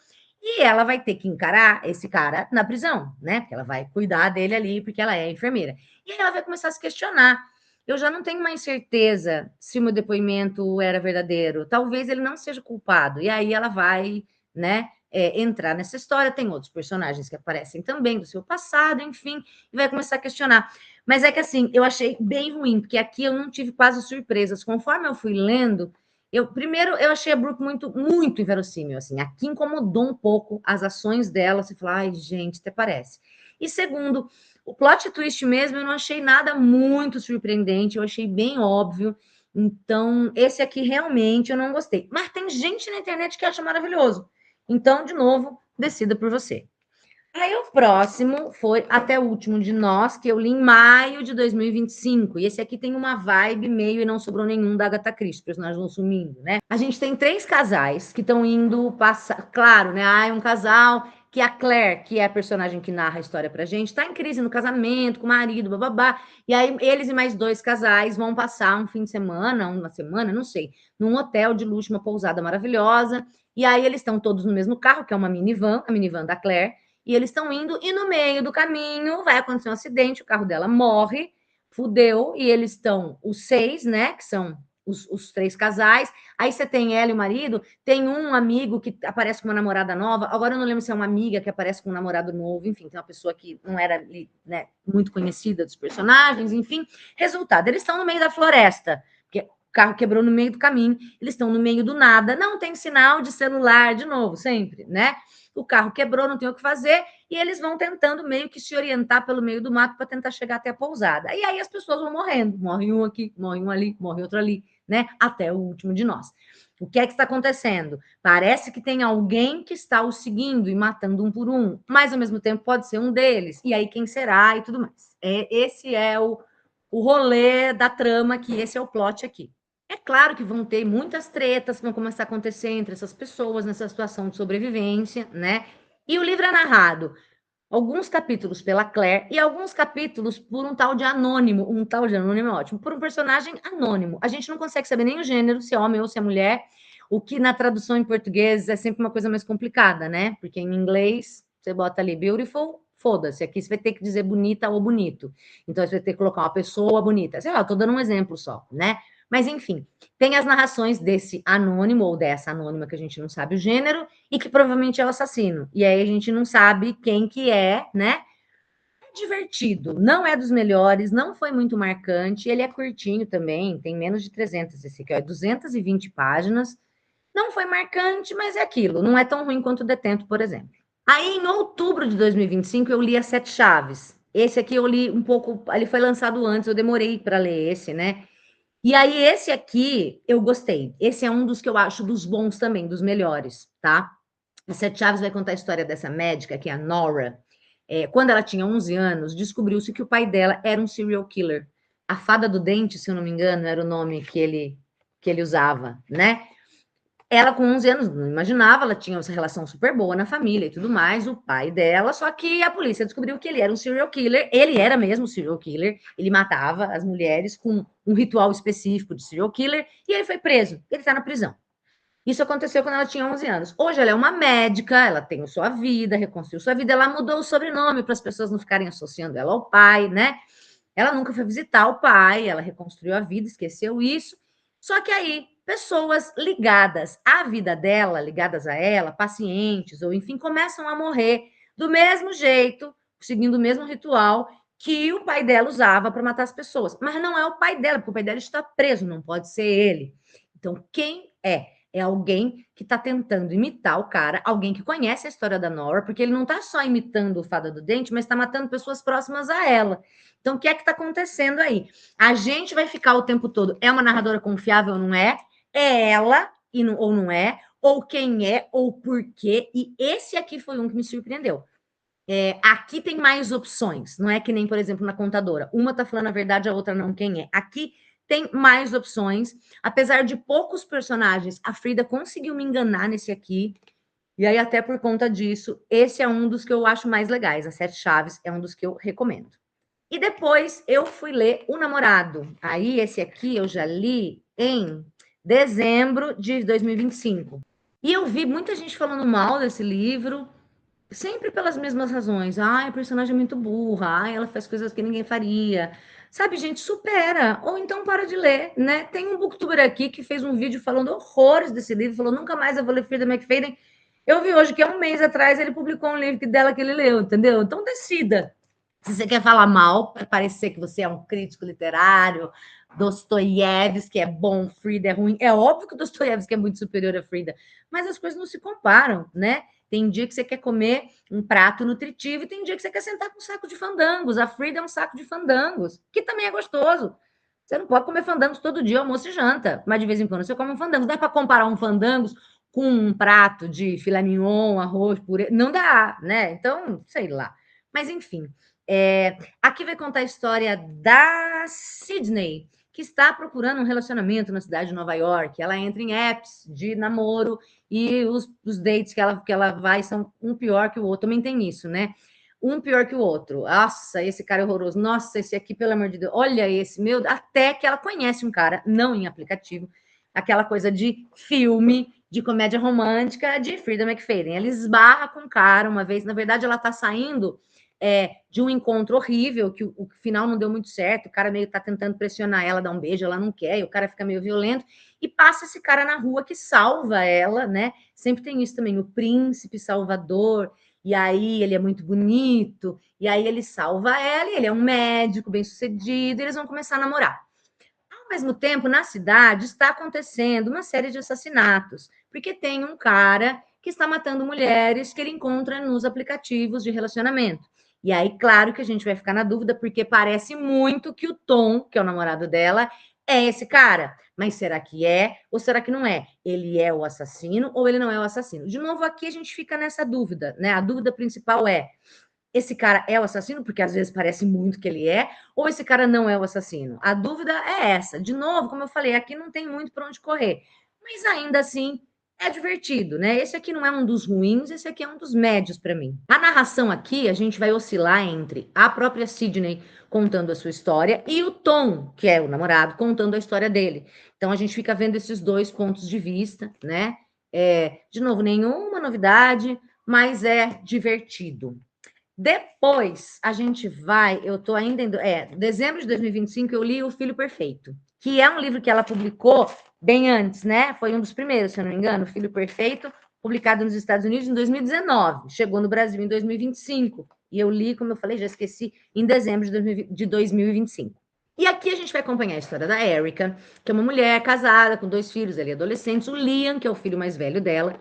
e ela vai ter que encarar esse cara na prisão, né? Porque ela vai cuidar dele ali, porque ela é enfermeira. E aí ela vai começar a se questionar. Eu já não tenho mais certeza se o meu depoimento era verdadeiro. Talvez ele não seja culpado. E aí ela vai, né, entrar nessa história. Tem outros personagens que aparecem também do seu passado, enfim, e vai começar a questionar. Mas é que assim, eu achei bem ruim, porque aqui eu não tive quase surpresas. Conforme eu fui lendo, primeiro eu achei a Brooke muito inverossímil, assim. Aqui incomodou um pouco as ações dela. Você fala, ai, gente, até parece. E segundo, o plot twist mesmo, eu não achei nada muito surpreendente, eu achei bem óbvio. Então, esse aqui realmente eu não gostei. Mas tem gente na internet que acha maravilhoso. Então, de novo, decida por você. Aí o próximo foi Até o Último de Nós, que eu li em maio de 2025. E esse aqui tem uma vibe meio e não sobrou nenhum da Agatha Christie, personagens vão sumindo, né? A gente tem 3 casais que estão indo passar. Claro, né? Um casal que a Claire, que é a personagem que narra a história pra gente, tá em crise no casamento, com o marido, bababá. E aí eles e mais 2 casais vão passar um fim de semana, uma semana, não sei, num hotel de luxo, uma pousada maravilhosa. E aí eles estão todos no mesmo carro, que é uma minivan, a minivan da Claire. E eles estão indo, e no meio do caminho vai acontecer um acidente, o carro dela morre, fudeu, e eles estão, os 6, né, que são os 3 casais. Aí você tem ela e o marido, tem um amigo que aparece com uma namorada nova, agora eu não lembro se é uma amiga que aparece com um namorado novo, enfim, tem uma pessoa que não era, né, muito conhecida dos personagens, enfim. Resultado, eles estão no meio da floresta, porque o carro quebrou no meio do caminho, eles estão no meio do nada, não tem sinal de celular, de novo, sempre, né? O carro quebrou, não tem o que fazer, e eles vão tentando meio que se orientar pelo meio do mato para tentar chegar até a pousada. E aí as pessoas vão morrendo, morre um aqui, morre um ali, morre outro ali, né? Até o último de nós. O que é que está acontecendo? Parece que tem alguém que está o seguindo e matando um por um, mas ao mesmo tempo pode ser um deles. E aí quem será e tudo mais. Esse é o rolê da trama aqui, esse é o plot aqui. É claro que vão ter muitas tretas que vão começar a acontecer entre essas pessoas nessa situação de sobrevivência, né? E o livro é narrado alguns capítulos pela Claire e alguns capítulos por um tal de anônimo. Um tal de anônimo é ótimo, por um personagem anônimo. A gente não consegue saber nem o gênero, se é homem ou se é mulher, o que na tradução em português é sempre uma coisa mais complicada, né? Porque em inglês você bota ali beautiful, foda-se. Aqui você vai ter que dizer bonita ou bonito. Então você vai ter que colocar uma pessoa bonita. Sei lá, eu tô dando um exemplo só, né? Mas, enfim, tem as narrações desse anônimo ou dessa anônima que a gente não sabe o gênero e que provavelmente é o assassino. E aí a gente não sabe quem que é, né? É divertido, não é dos melhores, não foi muito marcante, ele é curtinho também, tem menos de 300 esse aqui, ó, é 220 páginas. Não foi marcante, mas é aquilo. Não é tão ruim quanto o Detento, por exemplo. Aí, em outubro de 2025, eu li As Sete Chaves. Esse aqui eu li um pouco, ele foi lançado antes, eu demorei para ler esse, né? E aí, esse aqui eu gostei. Esse é um dos que eu acho dos bons também, dos melhores, tá? As Sete Chaves vai contar a história dessa médica, que é a Nora. Quando ela tinha 11 anos, descobriu-se que o pai dela era um serial killer. A Fada do Dente, se eu não me engano, era o nome que ele usava, né? Ela, com 11 anos, não imaginava, ela tinha essa relação super boa na família e tudo mais, o pai dela, só que a polícia descobriu que ele era um serial killer, ele era mesmo um serial killer, ele matava as mulheres com um ritual específico de serial killer, e ele foi preso, ele está na prisão. Isso aconteceu quando ela tinha 11 anos. Hoje ela é uma médica, ela tem sua vida, reconstruiu sua vida, ela mudou o sobrenome para as pessoas não ficarem associando ela ao pai, né? Ela nunca foi visitar o pai, ela reconstruiu a vida, esqueceu isso. Só que aí, pessoas ligadas à vida dela, ligadas a ela, pacientes, ou enfim, começam a morrer do mesmo jeito, seguindo o mesmo ritual que o pai dela usava para matar as pessoas. Mas não é o pai dela, porque o pai dela está preso, não pode ser ele. Então, quem é? É alguém que está tentando imitar o cara, alguém que conhece a história da Nora, porque ele não está só imitando o Fada do Dente, mas está matando pessoas próximas a ela. Então, o que é que está acontecendo aí? A gente vai ficar o tempo todo, é uma narradora confiável ou não é? É ela ou não é? Ou quem é, ou por quê? E esse aqui foi um que me surpreendeu. Aqui tem mais opções, não é que nem, por exemplo, na contadora. Uma tá falando a verdade, a outra não, quem é? Aqui tem mais opções. Apesar de poucos personagens, a Frida conseguiu me enganar nesse aqui. E aí, até por conta disso, esse é um dos que eu acho mais legais. As Sete Chaves é um dos que eu recomendo. E depois eu fui ler O Namorado. Aí, esse aqui eu já li em dezembro de 2025. E eu vi muita gente falando mal desse livro, sempre pelas mesmas razões. Ai, a personagem é muito burra. Ai, ela faz coisas que ninguém faria. Sabe, gente, supera. Ou então para de ler, né? Tem um booktuber aqui que fez um vídeo falando horrores desse livro, falou, nunca mais eu vou ler Frida McFadden. Eu vi hoje que há um mês atrás ele publicou um livro dela que ele leu, entendeu? Então decida. Se você quer falar mal, para parecer que você é um crítico literário, Dostoiévski é bom, Frida é ruim. É óbvio que Dostoiévski é muito superior a Frida, mas as coisas não se comparam, né? Tem dia que você quer comer um prato nutritivo e tem dia que você quer sentar com um saco de fandangos. A Frida é um saco de fandangos, que também é gostoso. Você não pode comer fandangos todo dia, almoço e janta, mas de vez em quando você come um fandango. Dá para comparar um fandangos com um prato de filé mignon, arroz, purê? Não dá, né? Então, sei lá. Mas, enfim, aqui vai contar a história da Sydney, que está procurando um relacionamento na cidade de Nova York. Ela entra em apps de namoro e os dates que ela vai são um pior que o outro. Também tem isso, né? Um pior que o outro. Nossa, esse cara é horroroso. Nossa, esse aqui, pelo amor de Deus. Olha esse, meu. Até que ela conhece um cara, não em aplicativo, aquela coisa de filme, de comédia romântica de Frida McFadden. Ela esbarra com o cara uma vez. Na verdade, ela tá saindo de um encontro horrível, que o final não deu muito certo, o cara meio tá tentando pressionar ela, dar um beijo, ela não quer, e o cara fica meio violento, e passa esse cara na rua que salva ela, né? Sempre tem isso também, o príncipe salvador, e aí ele é muito bonito, e aí ele salva ela, e ele é um médico bem sucedido, e eles vão começar a namorar. Ao mesmo tempo, na cidade está acontecendo uma série de assassinatos, porque tem um cara que está matando mulheres que ele encontra nos aplicativos de relacionamento. E aí, claro que a gente vai ficar na dúvida, porque parece muito que o Tom, que é o namorado dela, é esse cara. Mas será que é ou será que não é? Ele é o assassino ou ele não é o assassino? De novo, aqui a gente fica nessa dúvida, né? A dúvida principal é: esse cara é o assassino, porque às vezes parece muito que ele é, ou esse cara não é o assassino? A dúvida é essa. De novo, como eu falei, aqui não tem muito para onde correr, mas ainda assim é divertido, né? Esse aqui não é um dos ruins, esse aqui é um dos médios para mim. A narração aqui, a gente vai oscilar entre a própria Sydney contando a sua história e o Tom, que é o namorado, contando a história dele. Então a gente fica vendo esses dois pontos de vista, né? De novo, nenhuma novidade, mas é divertido. Depois a gente vai, eu estou ainda em dezembro de 2025 eu li O Filho Perfeito, que é um livro que ela publicou bem antes, né? Foi um dos primeiros, se eu não me engano, O Filho Perfeito, publicado nos Estados Unidos em 2019, chegou no Brasil em 2025, e eu li, como eu falei, já esqueci, em dezembro de 2025. E aqui a gente vai acompanhar a história da Erica, que é uma mulher casada com 2 filhos, ali adolescentes. O Liam, que é o filho mais velho dela,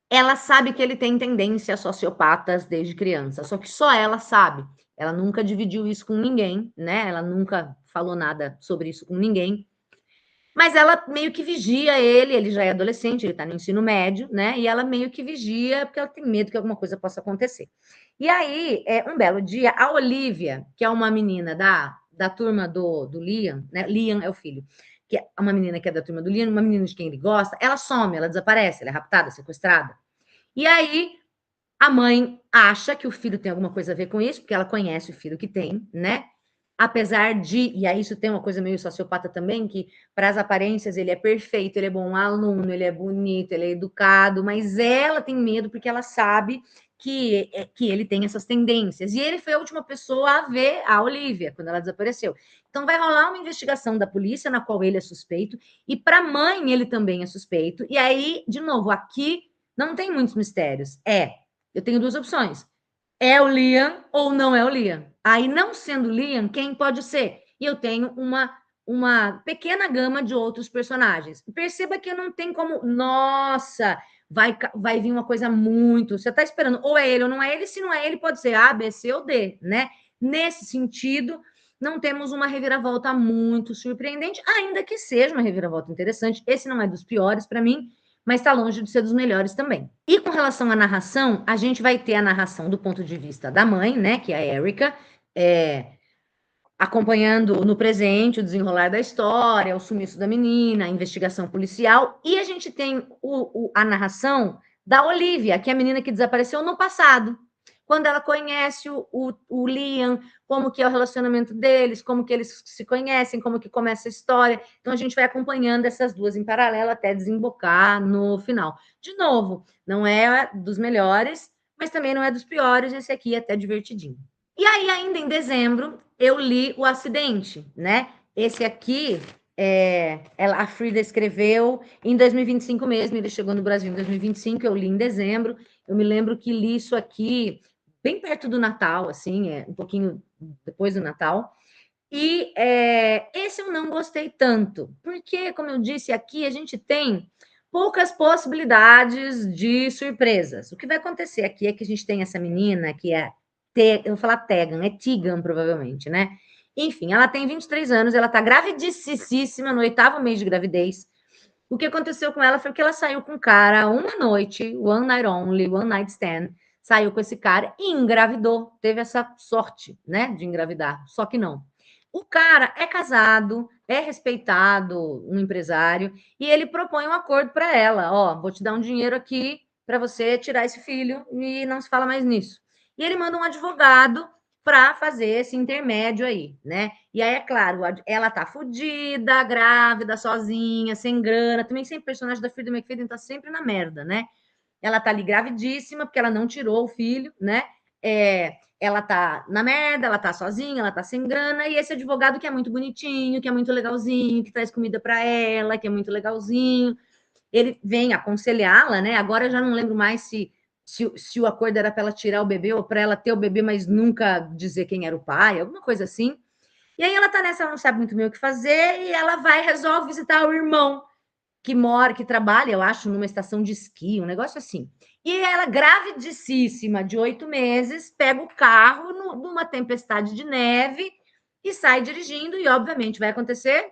ela sabe que ele tem tendência a sociopatas desde criança, só que só ela sabe. Ela nunca dividiu isso com ninguém, né? Ela nunca falou nada sobre isso com ninguém. Mas ela meio que vigia ele já é adolescente, ele está no ensino médio, né? E ela meio que vigia, porque ela tem medo que alguma coisa possa acontecer. E aí, um belo dia, a Olivia, que é uma menina da turma do Liam, né? Liam é o filho, que é uma menina que é da turma do Liam, uma menina de quem ele gosta, ela some, ela desaparece, ela é raptada, sequestrada. E aí, a mãe acha que o filho tem alguma coisa a ver com isso, porque ela conhece o filho que tem, né? Apesar de, e aí isso tem uma coisa meio sociopata também, que para as aparências ele é perfeito, ele é bom aluno, ele é bonito, ele é educado, mas ela tem medo porque ela sabe que ele tem essas tendências. E ele foi a última pessoa a ver a Olivia quando ela desapareceu. Então vai rolar uma investigação da polícia na qual ele é suspeito, e para a mãe ele também é suspeito. E aí, de novo, aqui não tem muitos mistérios. Eu tenho duas opções. É o Liam ou não é o Liam? Aí, não sendo Liam, quem pode ser? E eu tenho uma pequena gama de outros personagens. Perceba que não tem como, nossa, vai vir uma coisa muito. Você está esperando, ou é ele ou não é ele. Se não é ele, pode ser A, B, C ou D, né? Nesse sentido, não temos uma reviravolta muito surpreendente, ainda que seja uma reviravolta interessante. Esse não é dos piores para mim, mas está longe de ser dos melhores também. E com relação à narração, a gente vai ter a narração do ponto de vista da mãe, né, que é a Erica, acompanhando no presente o desenrolar da história, o sumiço da menina, a investigação policial, e a gente tem a narração da Olivia, que é a menina que desapareceu no passado, quando ela conhece o Liam, como que é o relacionamento deles, como que eles se conhecem, como que começa a história. Então, a gente vai acompanhando essas duas em paralelo até desembocar no final. De novo, não é dos melhores, mas também não é dos piores, esse aqui é até divertidinho. E aí, ainda em dezembro, eu li O Acidente, né? Esse aqui, a Frida escreveu em 2025 mesmo, ele chegou no Brasil em 2025, eu li em dezembro. Eu me lembro que li isso aqui bem perto do Natal, assim, um pouquinho depois do Natal. E esse eu não gostei tanto, porque, como eu disse, aqui a gente tem poucas possibilidades de surpresas. O que vai acontecer aqui é que a gente tem essa menina que eu vou falar Tegan, é Tegan, provavelmente, né? Enfim, ela tem 23 anos, ela tá gravidicíssima no 8º mês de gravidez. O que aconteceu com ela foi que ela saiu com um cara uma noite, one night only, one night stand, saiu com esse cara e engravidou. Teve essa sorte, né, de engravidar. Só que não. O cara é casado, é respeitado, um empresário, e ele propõe um acordo para ela: ó, vou te dar um dinheiro aqui para você tirar esse filho e não se fala mais nisso. E ele manda um advogado para fazer esse intermédio aí, né? E aí, é claro, ela tá fodida, grávida, sozinha, sem grana. Também sempre personagem da Frida McFadden tá sempre na merda, né? Ela tá ali gravidíssima, porque ela não tirou o filho, né? Ela tá na merda, ela tá sozinha, ela tá sem grana, e esse advogado que é muito bonitinho, que é muito legalzinho, que traz comida para ela, que é muito legalzinho, ele vem aconselhá-la, né? Agora eu já não lembro mais se o acordo era para ela tirar o bebê ou para ela ter o bebê, mas nunca dizer quem era o pai, alguma coisa assim. E aí ela tá nessa, ela não sabe muito bem o que fazer, e ela resolve visitar o irmão, que mora, que trabalha, eu acho, numa estação de esqui, um negócio assim. E ela, gravidíssima, de 8 meses, pega o carro numa tempestade de neve e sai dirigindo, e obviamente vai acontecer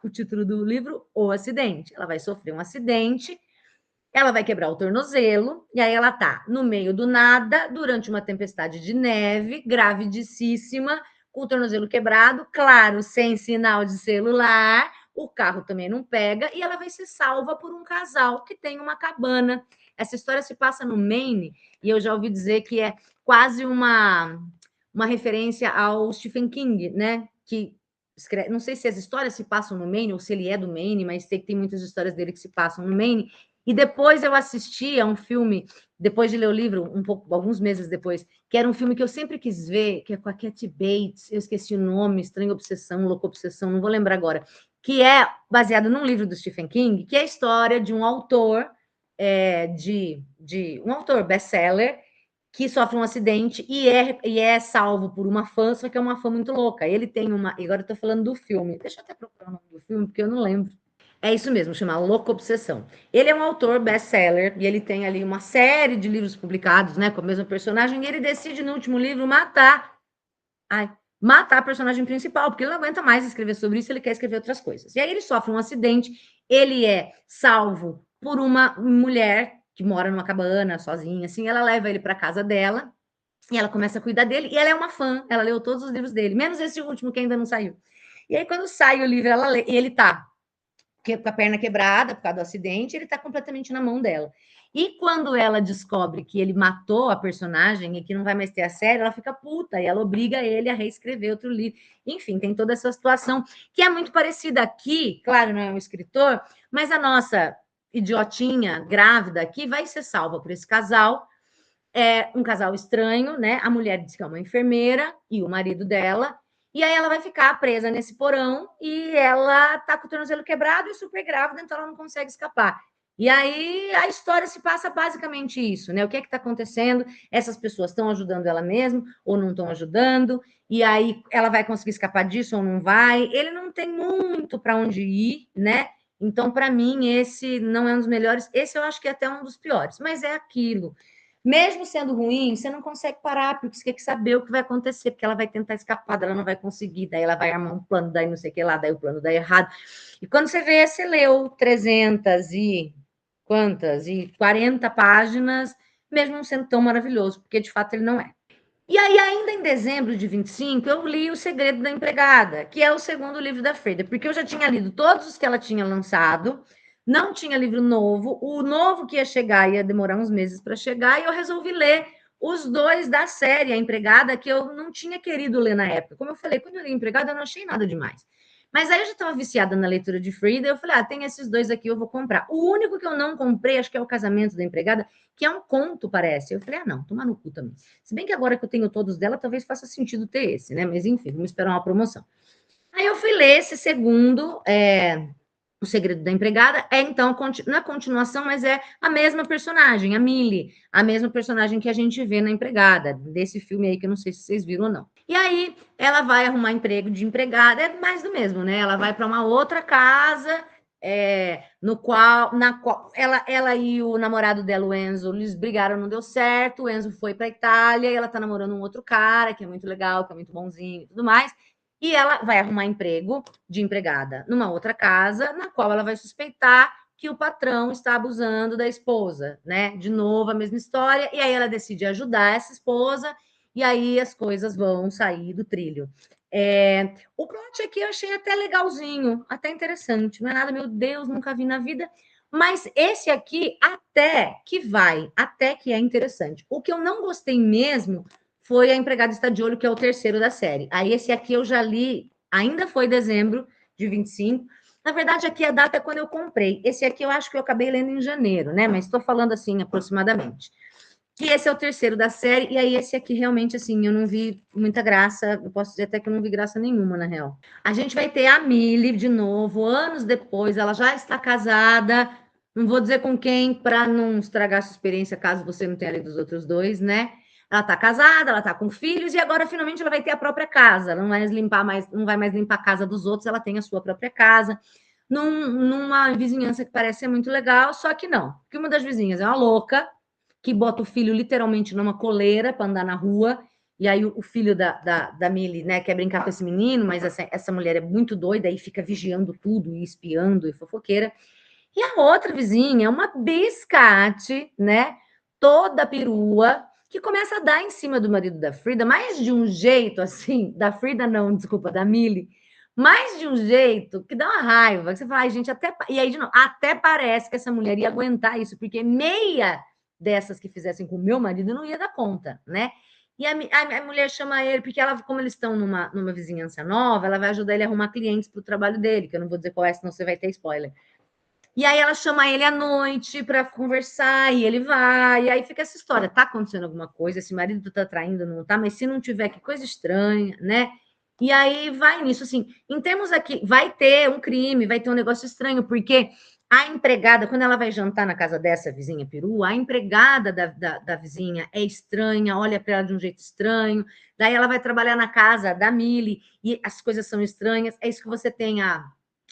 o título do livro, O Acidente. Ela vai sofrer um acidente, ela vai quebrar o tornozelo, e aí ela tá no meio do nada, durante uma tempestade de neve, gravidíssima, com o tornozelo quebrado, claro, sem sinal de celular, o carro também não pega, e ela vai ser salva por um casal que tem uma cabana. Essa história se passa no Maine, e eu já ouvi dizer que é quase uma referência ao Stephen King, né? Que escreve, não sei se as histórias se passam no Maine ou se ele é do Maine, mas sei que tem muitas histórias dele que se passam no Maine. E depois eu assisti a um filme, depois de ler o livro, alguns meses depois, que era um filme que eu sempre quis ver, que é com a Kathy Bates, eu esqueci o nome, Estranha Obsessão, Louca Obsessão, não vou lembrar agora, que é baseado num livro do Stephen King, que é a história de um autor, um autor best-seller, que sofre um acidente e é salvo por uma fã, só que é uma fã muito louca. Ele tem uma. Agora eu tô falando do filme. Deixa eu até procurar o nome do filme, porque eu não lembro. É isso mesmo, chama Louca Obsessão. Ele é um autor best-seller e ele tem ali uma série de livros publicados, né, com a mesma personagem, e ele decide no último livro matar a personagem principal, porque ele não aguenta mais escrever sobre isso, ele quer escrever outras coisas. E aí ele sofre um acidente, ele é salvo por uma mulher que mora numa cabana sozinha, assim, ela leva ele para casa dela e ela começa a cuidar dele, e ela é uma fã, ela leu todos os livros dele, menos esse último que ainda não saiu. E aí quando sai o livro, ela lê, e ele tá com a perna quebrada por causa do acidente, ele está completamente na mão dela. E quando ela descobre que ele matou a personagem e que não vai mais ter a série, ela fica puta e ela obriga ele a reescrever outro livro. Enfim, tem toda essa situação que é muito parecida aqui, claro, não é um escritor, mas a nossa idiotinha grávida aqui vai ser salva por esse casal. É um casal estranho, né? A mulher diz que é uma enfermeira e o marido dela, e aí ela vai ficar presa nesse porão e ela tá com o tornozelo quebrado e super grávida, então ela não consegue escapar. E aí a história se passa basicamente isso, né? O que é que tá acontecendo? Essas pessoas estão ajudando ela mesmo ou não estão ajudando? E aí ela vai conseguir escapar disso ou não vai? Ele não tem muito para onde ir, né? Então, para mim, esse não é um dos melhores. Esse eu acho que é até um dos piores, mas é aquilo. Mesmo sendo ruim, você não consegue parar, porque você quer saber o que vai acontecer, porque ela vai tentar escapar, ela não vai conseguir, daí ela vai armar um plano, daí não sei o que lá, daí o plano dá errado. E quando você vê, você leu 300 e quantas? E 40 páginas, mesmo não sendo tão maravilhoso, porque de fato ele não é. E aí, ainda em dezembro de 25, eu li O Segredo da Empregada, que é o segundo livro da Frida, porque eu já tinha lido todos os que ela tinha lançado, não tinha livro novo, o novo que ia chegar ia demorar uns meses para chegar, e eu resolvi ler os dois da série A Empregada, que eu não tinha querido ler na época. Como eu falei, quando eu li Empregada, eu não achei nada demais. Mas aí eu já estava viciada na leitura de Frida, eu falei, tem esses dois aqui, eu vou comprar. O único que eu não comprei, acho que é O Casamento da Empregada, que é um conto, parece. Eu falei, não, toma no cu também. Se bem que agora que eu tenho todos dela, talvez faça sentido ter esse, né? Mas enfim, vamos esperar uma promoção. Aí eu fui ler esse segundo, O Segredo da Empregada, então, não é continuação, mas é a mesma personagem, a Millie, a mesma personagem que a gente vê na Empregada, desse filme aí, que eu não sei se vocês viram ou não. E aí, ela vai arrumar emprego de empregada, é mais do mesmo, né? Ela vai para uma outra casa, na qual ela e o namorado dela, o Enzo, eles brigaram, não deu certo, o Enzo foi para a Itália, e ela tá namorando um outro cara, que é muito legal, que é muito bonzinho e tudo mais, e ela vai arrumar emprego de empregada numa outra casa, na qual ela vai suspeitar que o patrão está abusando da esposa, né? De novo, a mesma história, e aí ela decide ajudar essa esposa, e aí as coisas vão sair do trilho. O plot aqui eu achei até legalzinho, até interessante, não é nada, meu Deus, nunca vi na vida, mas esse aqui até que é interessante. O que eu não gostei mesmo foi A Empregada Está de Olho, que é o terceiro da série. Aí esse aqui eu já li, ainda foi dezembro de 25. Na verdade, aqui a data é quando eu comprei. Esse aqui eu acho que eu acabei lendo em janeiro, né? Mas estou falando assim, aproximadamente. Que esse é o terceiro da série, e aí esse aqui realmente, assim, eu não vi muita graça, eu posso dizer até que eu não vi graça nenhuma, na real. A gente vai ter a Millie de novo, anos depois, ela já está casada, não vou dizer com quem, para não estragar a sua experiência, caso você não tenha lido os outros dois, né? Ela está casada, ela está com filhos, e agora finalmente ela vai ter a própria casa, não vai mais limpar a casa dos outros, ela tem a sua própria casa, numa vizinhança que parece ser muito legal, só que não, porque uma das vizinhas é uma louca, que bota o filho literalmente numa coleira para andar na rua, e aí o filho da Millie, né, quer brincar com esse menino, mas essa mulher é muito doida e fica vigiando tudo, e espiando, e fofoqueira. E a outra vizinha é uma biscate, né, toda perua, que começa a dar em cima do marido da Frida, mais de um jeito, assim, da Frida não, desculpa, da Millie, mais de um jeito que dá uma raiva, que você fala, ai, gente, e aí, de novo, até parece que essa mulher ia aguentar isso, porque meia dessas que fizessem com o meu marido não ia dar conta, né? E a mulher chama ele, porque ela, como eles estão numa vizinhança nova, ela vai ajudar ele a arrumar clientes para o trabalho dele, que eu não vou dizer qual é, senão você vai ter spoiler. E aí ela chama ele à noite para conversar, e ele vai, e aí fica essa história, tá acontecendo alguma coisa, esse marido tá traindo, não tá, mas se não tiver, que coisa estranha, né? E aí vai nisso, assim, em termos aqui, vai ter um crime, vai ter um negócio estranho, porque A empregada, quando ela vai jantar na casa dessa vizinha peru, a empregada da vizinha é estranha, olha para ela de um jeito estranho. Daí ela vai trabalhar na casa da Mili e as coisas são estranhas. É isso que você tem a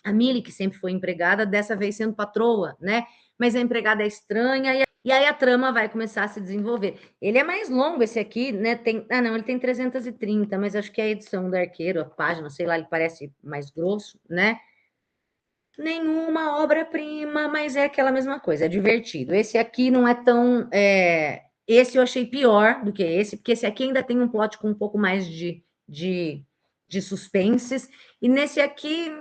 Mili, que sempre foi empregada, dessa vez sendo patroa, né? Mas a empregada é estranha e aí a trama vai começar a se desenvolver. Ele é mais longo, esse aqui, né? Não, ele tem 330, mas acho que é a edição do Arqueiro, a página, sei lá, ele parece mais grosso, né? Nenhuma obra-prima, mas é aquela mesma coisa, é divertido. Esse aqui não é tão. Esse eu achei pior do que esse, porque esse aqui ainda tem um plot com um pouco mais de suspenses, e nesse aqui,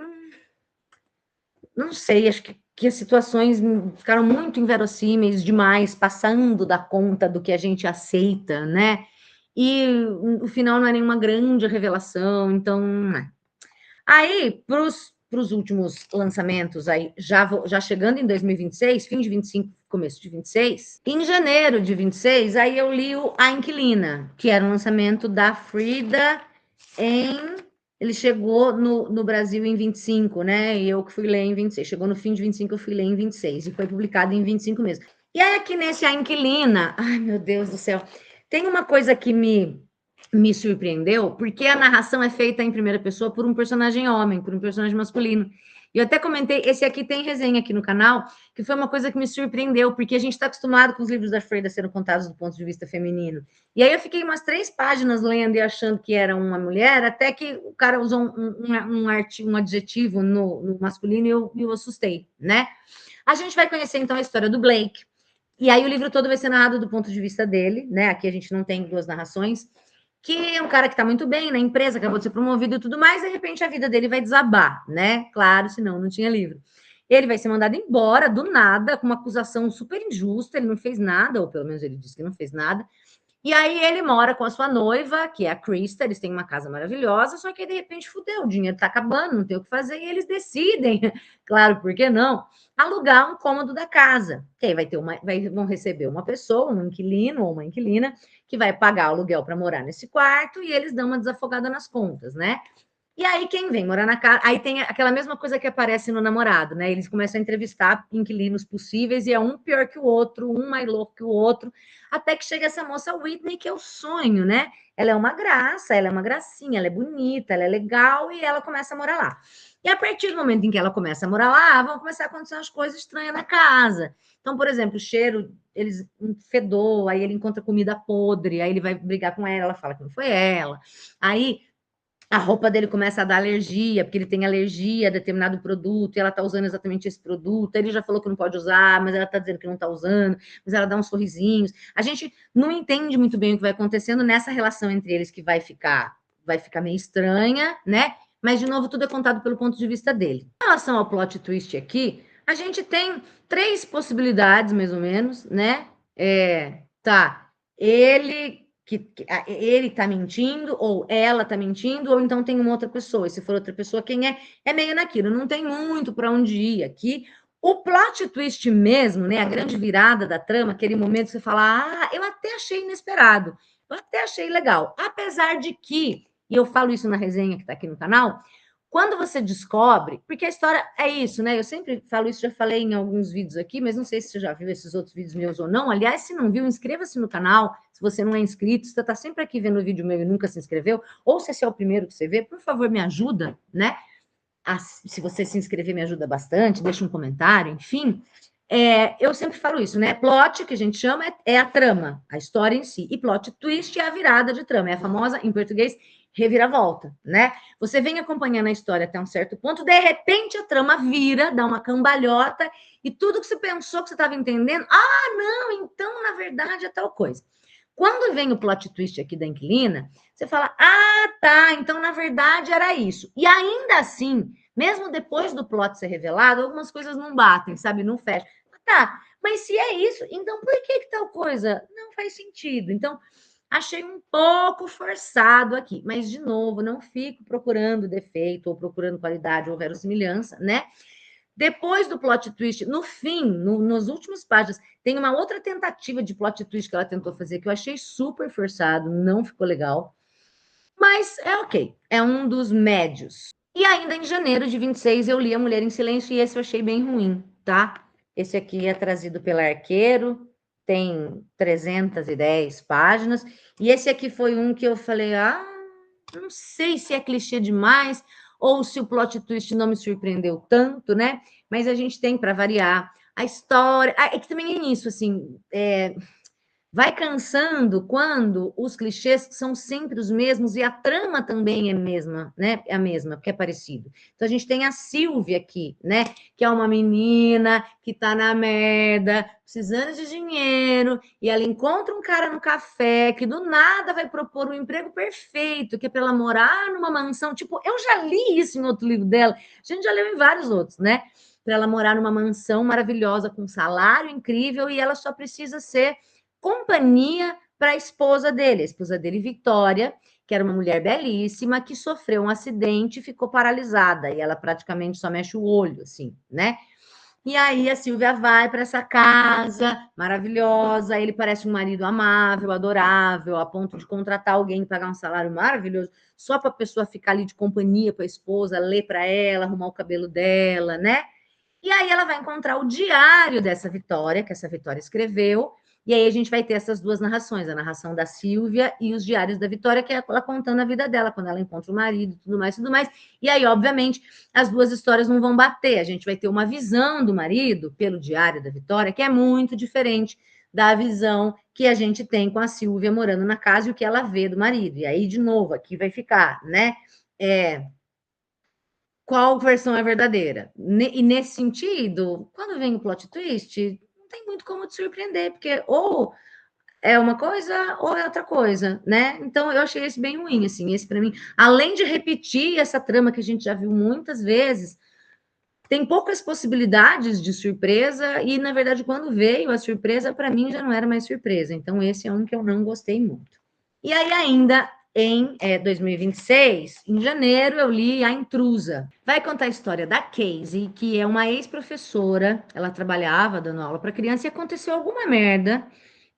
não sei, acho que as situações ficaram muito inverossímeis demais, passando da conta do que a gente aceita, né? E o final não é nenhuma grande revelação, então. Aí, para os últimos lançamentos, aí já chegando em 2026, fim de 25, começo de 26, em janeiro de 26, aí eu li o A Inquilina, que era um lançamento da Frida ele chegou no Brasil em 25, né? E eu que fui ler em 26. Chegou no fim de 25, eu fui ler em 26. E foi publicado em 25 mesmo. E aí, aqui nesse A Inquilina, ai meu Deus do céu, tem uma coisa que me surpreendeu, porque a narração é feita em primeira pessoa por um personagem homem, por um personagem masculino. E eu até comentei, esse aqui tem resenha aqui no canal, que foi uma coisa que me surpreendeu, porque a gente está acostumado com os livros da Frida sendo contados do ponto de vista feminino. E aí eu fiquei umas 3 páginas lendo e achando que era uma mulher, até que o cara usou um adjetivo no masculino e eu assustei, né? A gente vai conhecer então a história do Blake. E aí o livro todo vai ser narrado do ponto de vista dele, né? Aqui a gente não tem 2 narrações, que é um cara que está muito bem na empresa, acabou de ser promovido e tudo mais, de repente a vida dele vai desabar, né? Claro, senão não tinha livro. Ele vai ser mandado embora do nada, com uma acusação super injusta, ele não fez nada, ou pelo menos ele disse que não fez nada. E aí ele mora com a sua noiva, que é a Krista, eles têm uma casa maravilhosa, só que de repente fudeu, o dinheiro tá acabando, não tem o que fazer, e eles decidem, claro, por que não, alugar um cômodo da casa. Que aí vão receber uma pessoa, um inquilino ou uma inquilina, que vai pagar o aluguel para morar nesse quarto, e eles dão uma desafogada nas contas, né? E aí, quem vem morar na casa. Aí tem aquela mesma coisa que aparece no namorado, né? Eles começam a entrevistar inquilinos possíveis e é um pior que o outro, um mais louco que o outro, até que chega essa moça Whitney, que é o sonho, né? Ela é uma graça, ela é uma gracinha, ela é bonita, ela é legal e ela começa a morar lá. E a partir do momento em que ela começa a morar lá, vão começar a acontecer umas coisas estranhas na casa. Então, por exemplo, o cheiro, um fedor, aí ele encontra comida podre, aí ele vai brigar com ela fala que não foi ela. Aí a roupa dele começa a dar alergia, porque ele tem alergia a determinado produto, e ela tá usando exatamente esse produto. Ele já falou que não pode usar, mas ela tá dizendo que não tá usando, mas ela dá uns sorrisinhos. A gente não entende muito bem o que vai acontecendo nessa relação entre eles, que vai ficar meio estranha, né? Mas, de novo, tudo é contado pelo ponto de vista dele. Em relação ao plot twist aqui, a gente tem 3 possibilidades, mais ou menos, né? Tá, ele tá mentindo, ou ela tá mentindo, ou então tem uma outra pessoa. E se for outra pessoa, quem é? É meio naquilo, não tem muito para onde ir aqui. O plot twist mesmo, né? A grande virada da trama, aquele momento que você fala, eu até achei inesperado, eu até achei legal. Apesar de que, e eu falo isso na resenha que está aqui no canal, quando você descobre, porque a história é isso, né? Eu sempre falo isso, já falei em alguns vídeos aqui, mas não sei se você já viu esses outros vídeos meus ou não. Aliás, se não viu, inscreva-se no canal. Se você não é inscrito, se você está sempre aqui vendo o vídeo meu e nunca se inscreveu, ou se esse é o primeiro que você vê, por favor, me ajuda, né? Se você se inscrever, me ajuda bastante, deixa um comentário, enfim. Eu sempre falo isso, né? Plot, que a gente chama, é a trama, a história em si. E plot twist é a virada de trama, é a famosa, em português, reviravolta, né? Você vem acompanhando a história até um certo ponto, de repente a trama vira, dá uma cambalhota, e tudo que você pensou que você estava entendendo, não, então, na verdade, é tal coisa. Quando vem o plot twist aqui da inquilina, você fala, tá, então, na verdade, era isso. E ainda assim, mesmo depois do plot ser revelado, algumas coisas não batem, sabe? Não fecham. Tá, mas se é isso, então por que tal coisa? Não faz sentido. Então, achei um pouco forçado aqui. Mas, de novo, não fico procurando defeito ou procurando qualidade ou verossimilhança, né? Depois do plot twist, no fim, nos últimos páginas, tem uma outra tentativa de plot twist que ela tentou fazer, que eu achei super forçado, não ficou legal. Mas é ok, é um dos médios. E ainda em janeiro de 26 eu li A Mulher em Silêncio e esse eu achei bem ruim. tá? Esse aqui é trazido pela Arqueiro, tem 310 páginas, e esse aqui foi um que eu falei, não sei se é clichê demais, ou se o plot twist não me surpreendeu tanto, né? Mas a gente tem, para variar, a história... é que também é isso, assim, vai cansando quando os clichês são sempre os mesmos e a trama também é a mesma, né? É a mesma, porque é parecido. Então a gente tem a Silvia aqui, né? Que é uma menina que tá na merda, precisando de dinheiro, e ela encontra um cara no café que do nada vai propor um emprego perfeito, que é para ela morar numa mansão. Tipo, eu já li isso em outro livro dela, a gente já leu em vários outros, né? Para ela morar numa mansão maravilhosa, com um salário incrível, e ela só precisa ser companhia para a esposa dele, Vitória, que era uma mulher belíssima, que sofreu um acidente e ficou paralisada, e ela praticamente só mexe o olho, assim, né? E aí a Silvia vai para essa casa maravilhosa, ele parece um marido amável, adorável, a ponto de contratar alguém e pagar um salário maravilhoso, só para a pessoa ficar ali de companhia para a esposa, ler para ela, arrumar o cabelo dela, né? E aí ela vai encontrar o diário dessa Vitória, que essa Vitória escreveu, e aí a gente vai ter essas duas narrações, a narração da Silvia e os diários da Vitória, que é ela contando a vida dela, quando ela encontra o marido, tudo mais, tudo mais. E aí, obviamente, as duas histórias não vão bater. A gente vai ter uma visão do marido pelo diário da Vitória, que é muito diferente da visão que a gente tem com a Silvia morando na casa e o que ela vê do marido. E aí, de novo, aqui vai ficar, né? Qual versão é verdadeira? E nesse sentido, quando vem o plot twist, não tem muito como te surpreender, porque ou é uma coisa ou é outra coisa, né? Então eu achei esse bem ruim, assim, esse para mim, além de repetir essa trama que a gente já viu muitas vezes, tem poucas possibilidades de surpresa e na verdade quando veio a surpresa para mim já não era mais surpresa. Então esse é um que eu não gostei muito. E aí ainda em 2026, em janeiro, eu li A Intrusa. Vai contar a história da Casey, que é uma ex-professora. Ela trabalhava dando aula para criança e aconteceu alguma merda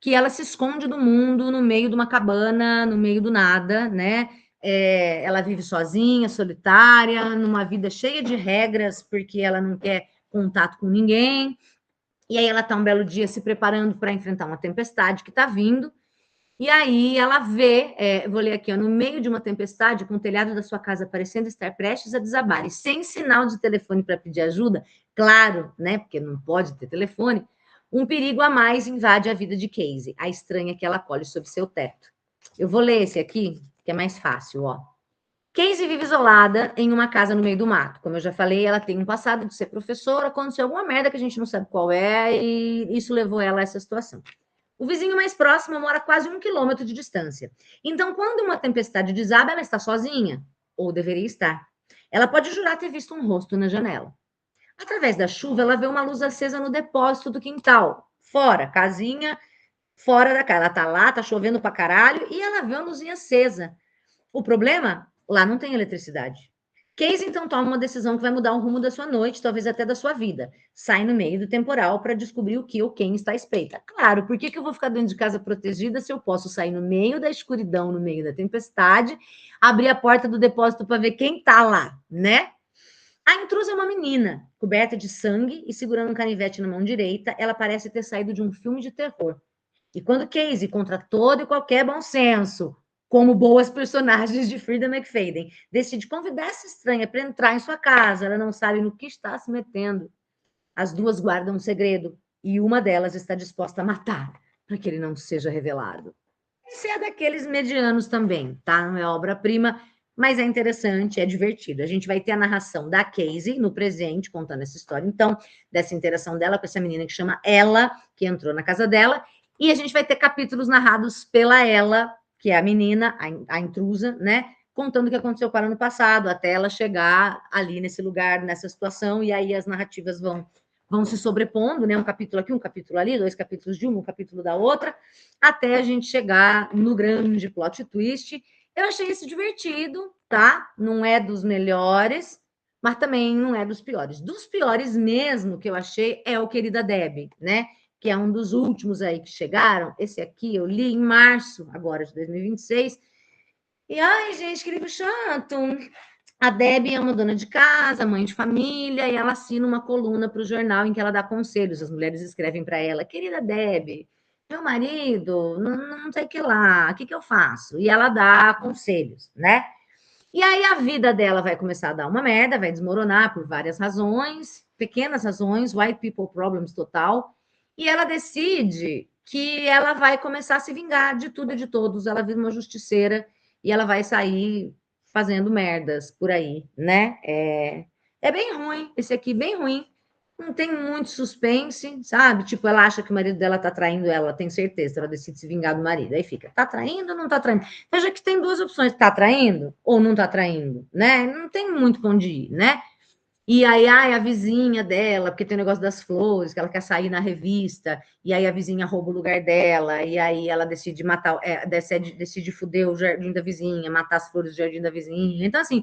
que ela se esconde do mundo no meio de uma cabana, no meio do nada, né? Ela vive sozinha, solitária, numa vida cheia de regras, porque ela não quer contato com ninguém. E aí ela está um belo dia se preparando para enfrentar uma tempestade que está vindo. E aí ela vê, vou ler aqui, ó, no meio de uma tempestade, com o telhado da sua casa parecendo estar prestes a desabar, e sem sinal de telefone para pedir ajuda, claro, né? Porque não pode ter telefone, um perigo a mais invade a vida de Casey, a estranha que ela acolhe sob seu teto. Eu vou ler esse aqui, que é mais fácil, ó. Casey vive isolada em uma casa no meio do mato. Como eu já falei, ela tem um passado de ser professora, aconteceu alguma merda que a gente não sabe qual é, e isso levou ela a essa situação. O vizinho mais próximo mora a quase 1 quilômetro de distância. Então, quando uma tempestade desaba, ela está sozinha, ou deveria estar. Ela pode jurar ter visto um rosto na janela. Através da chuva, ela vê uma luz acesa no depósito do quintal, fora, casinha, fora da casa. Ela tá lá, tá chovendo pra caralho, e ela vê uma luzinha acesa. O problema? Lá não tem eletricidade. Case então toma uma decisão que vai mudar o rumo da sua noite, talvez até da sua vida. Sai no meio do temporal para descobrir o que ou quem está à espreita. Claro, por que eu vou ficar dentro de casa protegida se eu posso sair no meio da escuridão, no meio da tempestade, abrir a porta do depósito para ver quem está lá, né? A intrusa é uma menina, coberta de sangue e segurando um canivete na mão direita. Ela parece ter saído de um filme de terror. E quando Casey, contra todo e qualquer bom senso, como boas personagens de Frida McFadden, decide convidar essa estranha para entrar em sua casa, ela não sabe no que está se metendo. As duas guardam um segredo e uma delas está disposta a matar para que ele não seja revelado. Esse é daqueles medianos também, tá? Não é obra-prima, mas é interessante, é divertido. A gente vai ter a narração da Casey no presente, contando essa história, então, dessa interação dela com essa menina que chama Ela, que entrou na casa dela, e a gente vai ter capítulos narrados pela Ela, que é a menina, a intrusa, né? Contando o que aconteceu para o ano passado, até ela chegar ali nesse lugar, nessa situação, e aí as narrativas vão se sobrepondo, né? Um capítulo aqui, um capítulo ali, 2 capítulos de uma, um capítulo da outra, até a gente chegar no grande plot twist. Eu achei isso divertido, tá? Não é dos melhores, mas também não é dos piores. Dos piores mesmo que eu achei é o Querida Deb, né? Que é um dos últimos aí que chegaram. Esse aqui eu li em março, agora de 2026. E, ai, gente, que livro chato. A Debbie é uma dona de casa, mãe de família, e ela assina uma coluna para o jornal em que ela dá conselhos. As mulheres escrevem para ela: querida Debbie, meu marido, não sei o que lá, o que eu faço? E ela dá conselhos, né? E aí a vida dela vai começar a dar uma merda, vai desmoronar por várias razões, pequenas razões, white people problems total. E ela decide que ela vai começar a se vingar de tudo e de todos. Ela vira uma justiceira e ela vai sair fazendo merdas por aí, né? É bem ruim, esse aqui, bem ruim. Não tem muito suspense, sabe? Tipo, ela acha que o marido dela tá traindo ela, tem certeza, ela decide se vingar do marido. Aí fica, tá traindo ou não tá traindo? Veja que tem duas opções, tá traindo ou não tá traindo, né? Não tem muito pra onde ir, né? E aí, ai, a vizinha dela, porque tem o negócio das flores, que ela quer sair na revista, e aí a vizinha rouba o lugar dela, e aí ela decide matar, decide foder o jardim da vizinha, matar as flores do jardim da vizinha. Então, assim,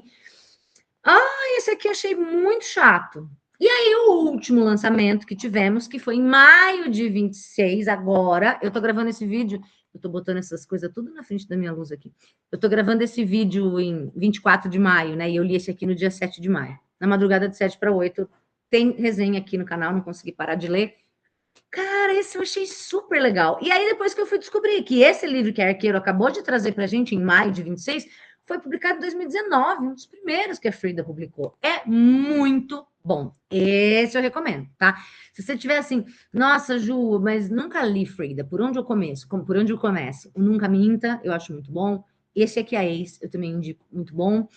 esse aqui achei muito chato. E aí, o último lançamento que tivemos, que foi em maio de 26, agora, eu tô gravando esse vídeo, eu tô botando essas coisas tudo na frente da minha luz aqui. Eu tô gravando esse vídeo em 24 de maio, né? E eu li esse aqui no dia 7 de maio. Na madrugada de 7 para 8, tem resenha aqui no canal, não consegui parar de ler. Cara, esse eu achei super legal. E aí, depois que eu fui descobrir que esse livro que a Arqueiro acabou de trazer pra gente em maio de 26, foi publicado em 2019, um dos primeiros que a Frida publicou. É muito bom. Esse eu recomendo, tá? Se você tiver assim, nossa, Ju, mas nunca li Frida, por onde eu começo? Por onde eu começo? O Nunca Minta, eu acho muito bom. Esse aqui, A Ex, eu também indico muito bom.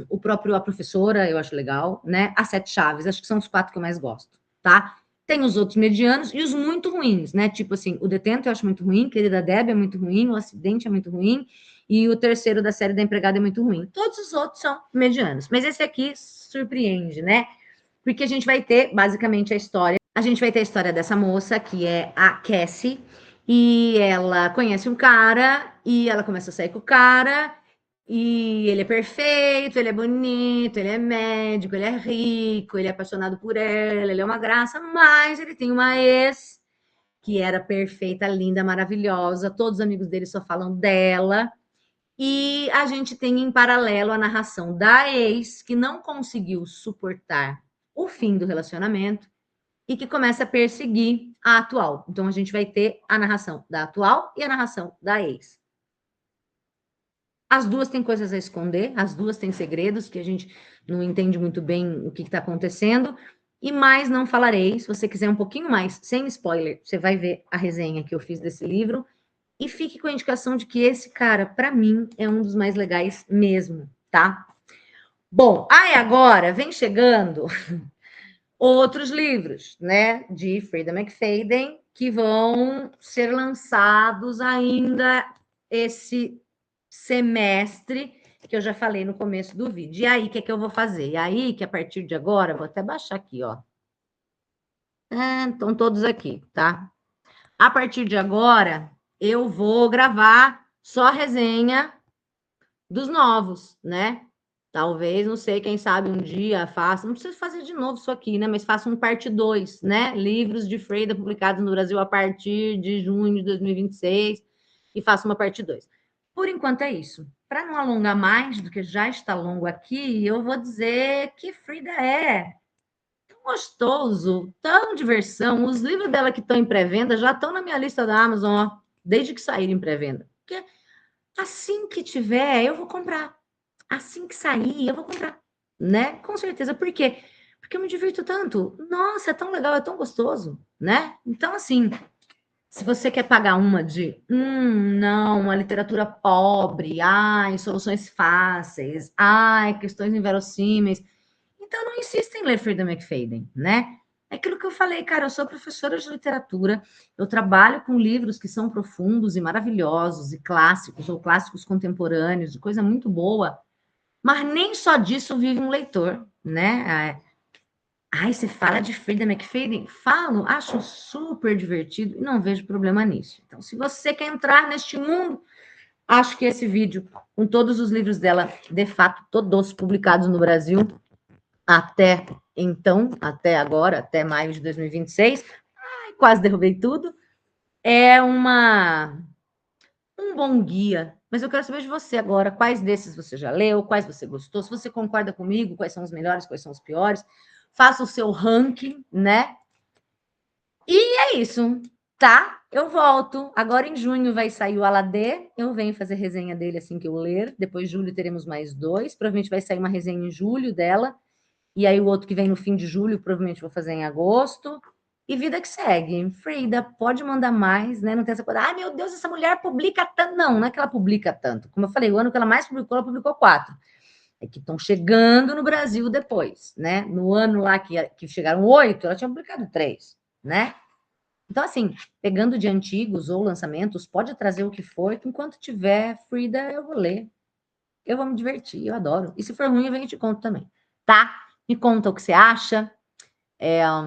O próprio A Professora, eu acho legal, né? As Sete Chaves, acho que são os 4 que eu mais gosto, tá? Tem os outros medianos e os muito ruins, né? Tipo assim, O Detento eu acho muito ruim, Querida Deb é muito ruim, O Acidente é muito ruim, e o terceiro da série da Empregada é muito ruim. Todos os outros são medianos, mas esse aqui surpreende, né? Porque a gente vai ter, basicamente, a gente vai ter a história dessa moça, que é a Cassie, e ela conhece um cara, e ela começa a sair com o cara, e ele é perfeito, ele é bonito, ele é médico, ele é rico, ele é apaixonado por ela, ele é uma graça, mas ele tem uma ex que era perfeita, linda, maravilhosa, todos os amigos dele só falam dela. E a gente tem em paralelo a narração da ex, que não conseguiu suportar o fim do relacionamento e que começa a perseguir a atual. Então a gente vai ter a narração da atual e a narração da ex. As duas têm coisas a esconder, as duas têm segredos que a gente não entende muito bem o que está acontecendo. E mais não falarei. Se você quiser um pouquinho mais, sem spoiler, você vai ver a resenha que eu fiz desse livro. E fique com a indicação de que esse cara, para mim, é um dos mais legais mesmo, tá? Bom, aí agora vem chegando outros livros, né, de Frida McFadden, que vão ser lançados ainda esse semestre, que eu já falei no começo do vídeo. E aí, o que é que eu vou fazer? E aí, que a partir de agora, vou até baixar aqui, ó. Estão todos aqui, tá? A partir de agora, eu vou gravar só resenha dos novos, né? Talvez, não sei, quem sabe um dia faça, não precisa fazer de novo isso aqui, né? Mas faça um parte 2, né? Livros de Frida publicados no Brasil a partir de junho de 2026 e faça uma parte 2. Por enquanto é isso. Para não alongar mais do que já está longo aqui, eu vou dizer que Frida é tão gostoso, tão diversão. Os livros dela que estão em pré-venda já estão na minha lista da Amazon, ó, desde que saíram em pré-venda. Porque assim que tiver, eu vou comprar. Assim que sair, eu vou comprar, né? Com certeza. Por quê? Porque eu me divirto tanto. Nossa, é tão legal, é tão gostoso, né? Então, assim, se você quer pagar uma de, não, uma literatura pobre, ai, soluções fáceis, ai, questões inverossímeis, então não insista em ler Frida McFadden, né? É aquilo que eu falei, cara, eu sou professora de literatura, eu trabalho com livros que são profundos e maravilhosos, e clássicos, ou clássicos contemporâneos, de coisa muito boa, mas nem só disso vive um leitor, né? Ai, você fala de Frida McFadden? Falo, acho super divertido e não vejo problema nisso. Então, se você quer entrar neste mundo, acho que esse vídeo, com todos os livros dela, de fato, todos publicados no Brasil, até então, até agora, até maio de 2026, quase derrubei tudo, é um bom guia Mas eu quero saber de você agora, quais desses você já leu, quais você gostou, se você concorda comigo, quais são os melhores, quais são os piores. Faça o seu ranking, né? E é isso, tá? Eu volto. Agora em junho vai sair o Aladê. Eu venho fazer resenha dele assim que eu ler. Depois de julho teremos mais 2. Provavelmente vai sair uma resenha em julho dela. E aí o outro que vem no fim de julho, provavelmente vou fazer em agosto. E vida que segue. Frida, pode mandar mais, né? Não tem essa coisa. Ai, meu Deus, essa mulher publica tanto. Não, não é que ela publica tanto. Como eu falei, o ano que ela mais publicou, ela publicou 4. É que estão chegando no Brasil depois, né? No ano lá que chegaram 8, ela tinha publicado 3, né? Então, assim, pegando de antigos ou lançamentos, pode trazer o que for, que enquanto tiver Frida, eu vou ler. Eu vou me divertir, eu adoro. E se for ruim, eu venho e te conto também, tá? Me conta o que você acha.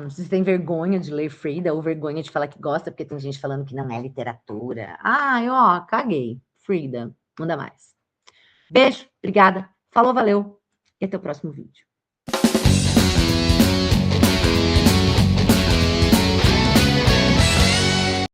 Se você tem vergonha de ler Frida ou vergonha de falar que gosta, porque tem gente falando que não é literatura. Ai, ó, caguei. Frida, manda mais. Beijo, obrigada. Falou, valeu. E até o próximo vídeo.